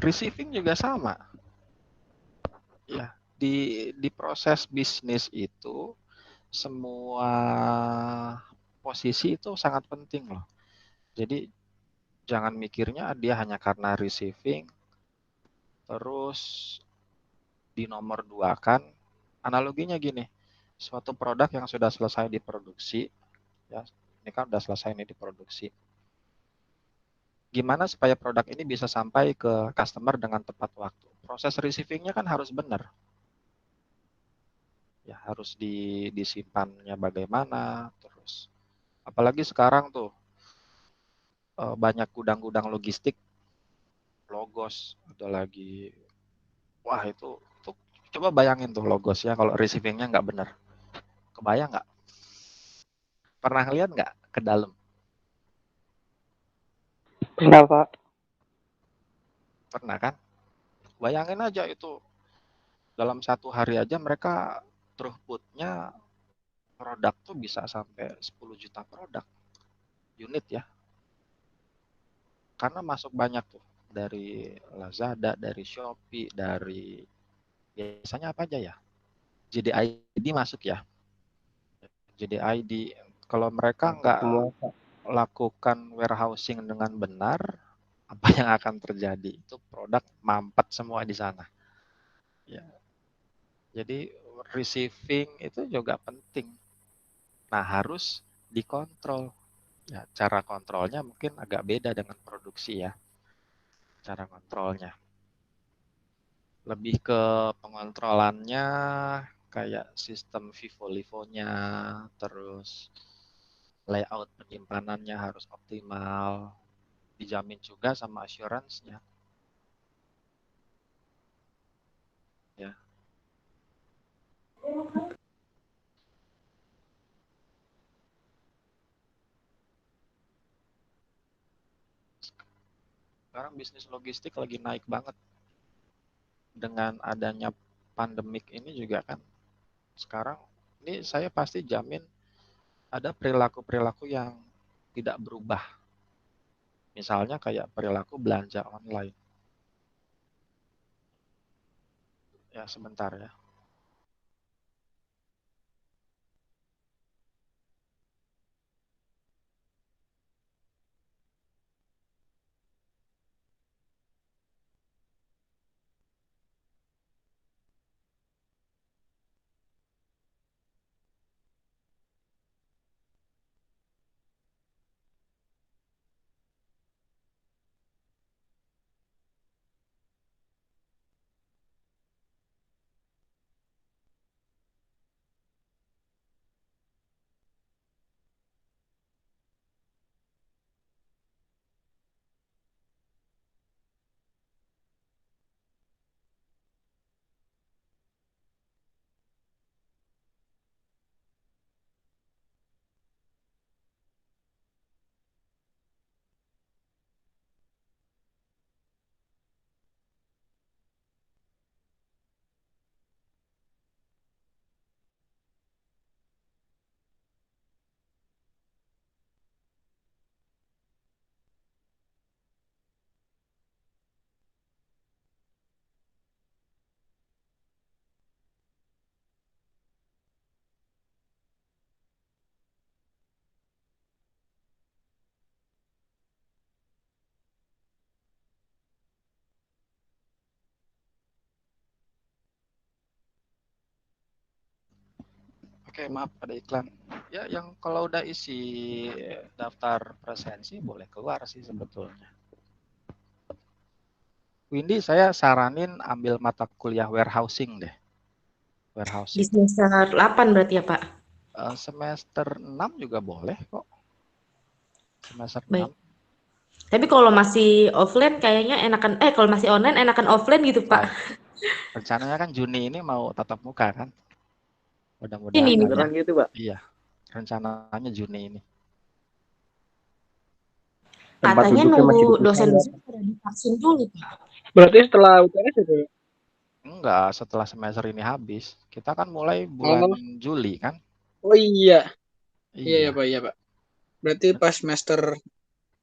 Receiving juga sama. Ya, di proses bisnis itu semua posisi itu sangat penting loh. Jadi jangan mikirnya dia hanya karena receiving terus di nomor dua kan. Analoginya gini, suatu produk yang sudah selesai diproduksi, ya ini kan sudah selesai nih diproduksi. Gimana supaya produk ini bisa sampai ke customer dengan tepat waktu? Proses receivingnya kan harus benar. Ya harus disimpannya bagaimana, terus apalagi sekarang tuh banyak gudang-gudang logistik Logos ada lagi. Wah itu coba bayangin tuh Logos ya kalau receivingnya nggak benar. Kebayang nggak? Pernah lihat nggak ke dalam? Pernah, Pak. Pernah kan? Bayangin aja itu dalam satu hari aja mereka throughputnya produk tuh bisa sampai 10 juta produk unit ya. Karena masuk banyak tuh dari Lazada, dari Shopee, dari biasanya apa aja ya? JDID masuk ya. JDID kalau mereka nggak lakukan warehousing dengan benar, apa yang akan terjadi? Itu produk mampet semua di sana. Ya. Jadi receiving itu juga penting. Nah, harus dikontrol. Ya, cara kontrolnya mungkin agak beda dengan produksi ya. Cara kontrolnya. Lebih ke pengontrolannya kayak sistem FIFO-LIFO-nya, terus layout penyimpanannya harus optimal, dijamin juga sama assurance-nya. Ya. Sekarang bisnis logistik lagi naik banget. Dengan adanya pandemik ini juga kan sekarang ini saya pasti jamin ada perilaku-perilaku yang tidak berubah. Misalnya kayak perilaku belanja online. Ya, sebentar ya. Oke, maaf ada iklan. Ya, yang kalau udah isi daftar presensi boleh keluar sih sebetulnya. Windy, saya saranin ambil mata kuliah warehousing deh. Di Warehousing. semester 8 berarti ya, Pak? Semester 6 juga boleh kok. Semester Baik. 6. Tapi kalau masih offline kayaknya enakan, kalau masih online enakan offline gitu, Pak. Rencananya kan Juni ini mau tatap muka kan. Ini Mudah-mudahan nih, ada. Beneran gitu, Pak? Iya, rencananya Juni ini. Tempat katanya duduknya masih nunggu dipisah. dosen-dosen pada divaksin dulu, Pak. Berarti setelah UTS itu. Enggak, setelah semester ini habis. Kita kan mulai bulan Oh, Juli kan? oh iya. Iya ya Iya, Pak, iya Pak. Berarti pas semester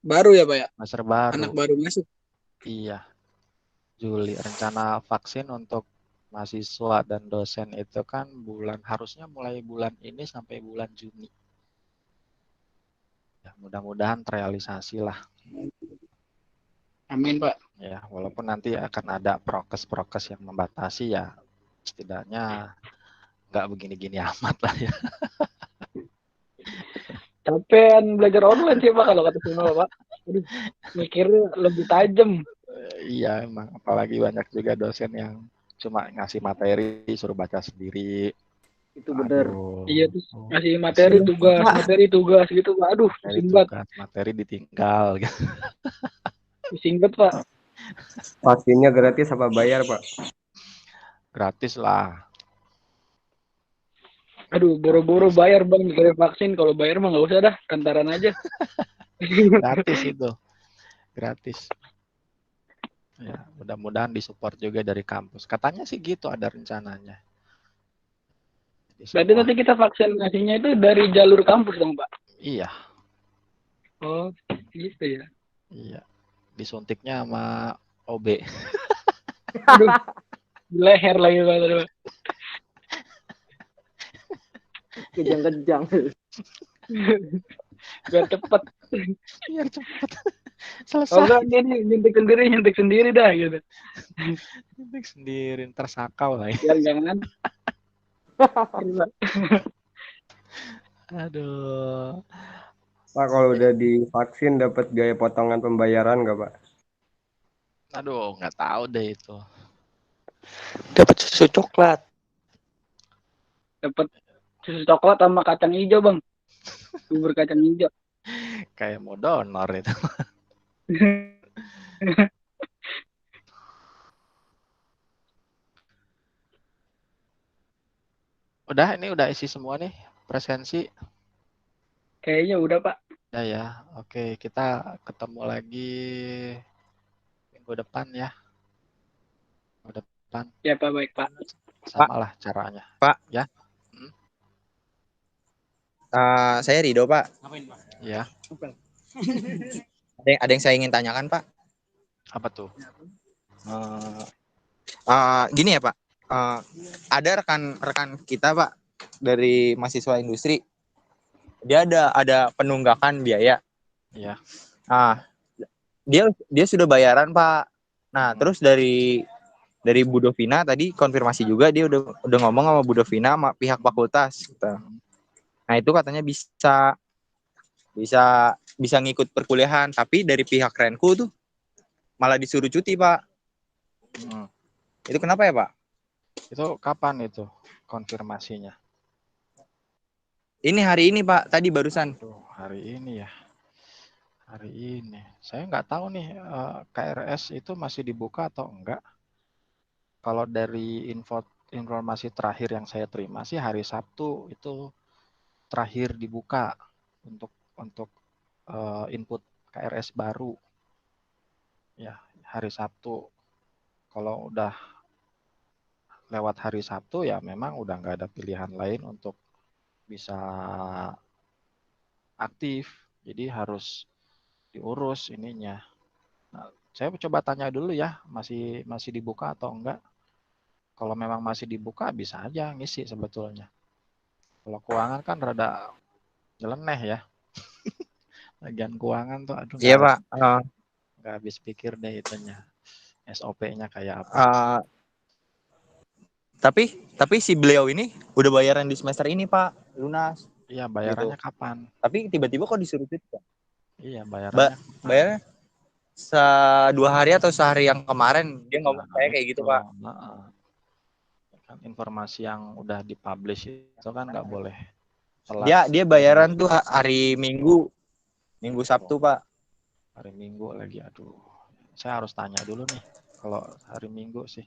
baru ya Pak ya? semester baru. Anak baru masuk. Iya, Juli. Rencana vaksin untuk mahasiswa dan dosen itu kan harusnya mulai bulan ini sampai bulan Juni. Ya, mudah-mudahan terrealisasi lah. Amin Pak. Ya, walaupun nanti akan ada prokes-prokes yang membatasi ya, setidaknya nggak begini-gini amat lah ya. Capean belajar online sih Pak kalau kata semua Pak. Aduh, mikirnya lebih tajam. Iya, emang apalagi banyak juga dosen yang cuma ngasih materi suruh baca sendiri. Itu bener. Aduh. Iya terus ngasih materi tugas gitu Pak. Aduh, pusing banget. Materi ditinggal gitu. Pusing banget Pak. Vaksinnya gratis apa bayar, Pak? Gratis lah. Aduh, boro-boro bayar Bang mikirin vaksin. Kalau bayar mah nggak usah dah, kantaran aja. Gratis itu. Gratis. Ya, mudah-mudahan disupport juga dari kampus. Katanya sih gitu ada rencananya. Berarti nanti kita vaksinasinya itu dari jalur kampus dong Pak? Iya. Oh, gitu ya. Iya. Disuntiknya sama OB. Aduh, di leher lagi Pak. Kejang-kejang. Biar cepet. Biar cepet. Oh Selesai. enggak, dia nih nyuntik sendiri dah gitu. Nyuntik sendiri, tersakau lah ya. Biar jangan. Aduh. Pak, kalau udah divaksin dapat biaya potongan pembayaran nggak, Pak? Aduh, nggak tahu deh itu. Dapat susu coklat. Dapat susu coklat sama kacang hijau Bang. Bubur kacang hijau. Kayak mau donor itu. Udah, ini udah isi semua nih presensi. Kayaknya udah Pak. Ya. Oke, kita ketemu lagi minggu depan ya. Minggu depan. Ya Pak, baik Pak. Sama lah caranya. Pak. Ya. Saya Rido Pak. Ya. Ada yang saya ingin tanyakan Pak. Apa tuh? Gini ya Pak. Ada rekan kita Pak dari mahasiswa industri. Dia ada penunggakan biaya. Iya. Dia sudah bayaran Pak. Nah, terus dari Bu Dovina tadi konfirmasi juga, dia udah ngomong sama Bu Dovina sama pihak fakultas gitu. Nah, itu katanya bisa ngikut perkuliahan, tapi dari pihak Renku tuh malah disuruh cuti, Pak. Itu kenapa ya, Pak? Itu kapan itu konfirmasinya? Ini hari ini Pak, tadi barusan. Hari ini ya. Hari ini. Saya nggak tahu nih KRS itu masih dibuka atau enggak. Kalau dari informasi terakhir yang saya terima sih hari Sabtu itu terakhir dibuka untuk input KRS baru. Ya, hari Sabtu. Kalau udah lewat hari Sabtu ya memang udah nggak ada pilihan lain untuk bisa aktif, jadi harus diurus ininya. Nah, saya coba tanya dulu ya, masih dibuka atau enggak. Kalau memang masih dibuka bisa aja ngisi sebetulnya. Kalau keuangan kan rada nyeleneh ya. Bagian keuangan tuh aduh. Iya Pak. Nggak habis pikir deh itunya. SOP-nya kayak apa. Tapi si beliau ini udah bayaran di semester ini Pak. lunas. Iya, bayarannya kapan? Tapi tiba-tiba kok disuruh cuti? Iya, bayarannya kapan? Bayarnya 2 hari atau sehari yang kemarin dia ngomong saya kayak gitu, Pak. Nah, kan informasi yang udah dipublish itu kan nggak boleh telat. Dia bayaran tuh hari Minggu Sabtu, Pak. Hari Minggu lagi, aduh. Saya harus tanya dulu nih kalau hari Minggu sih.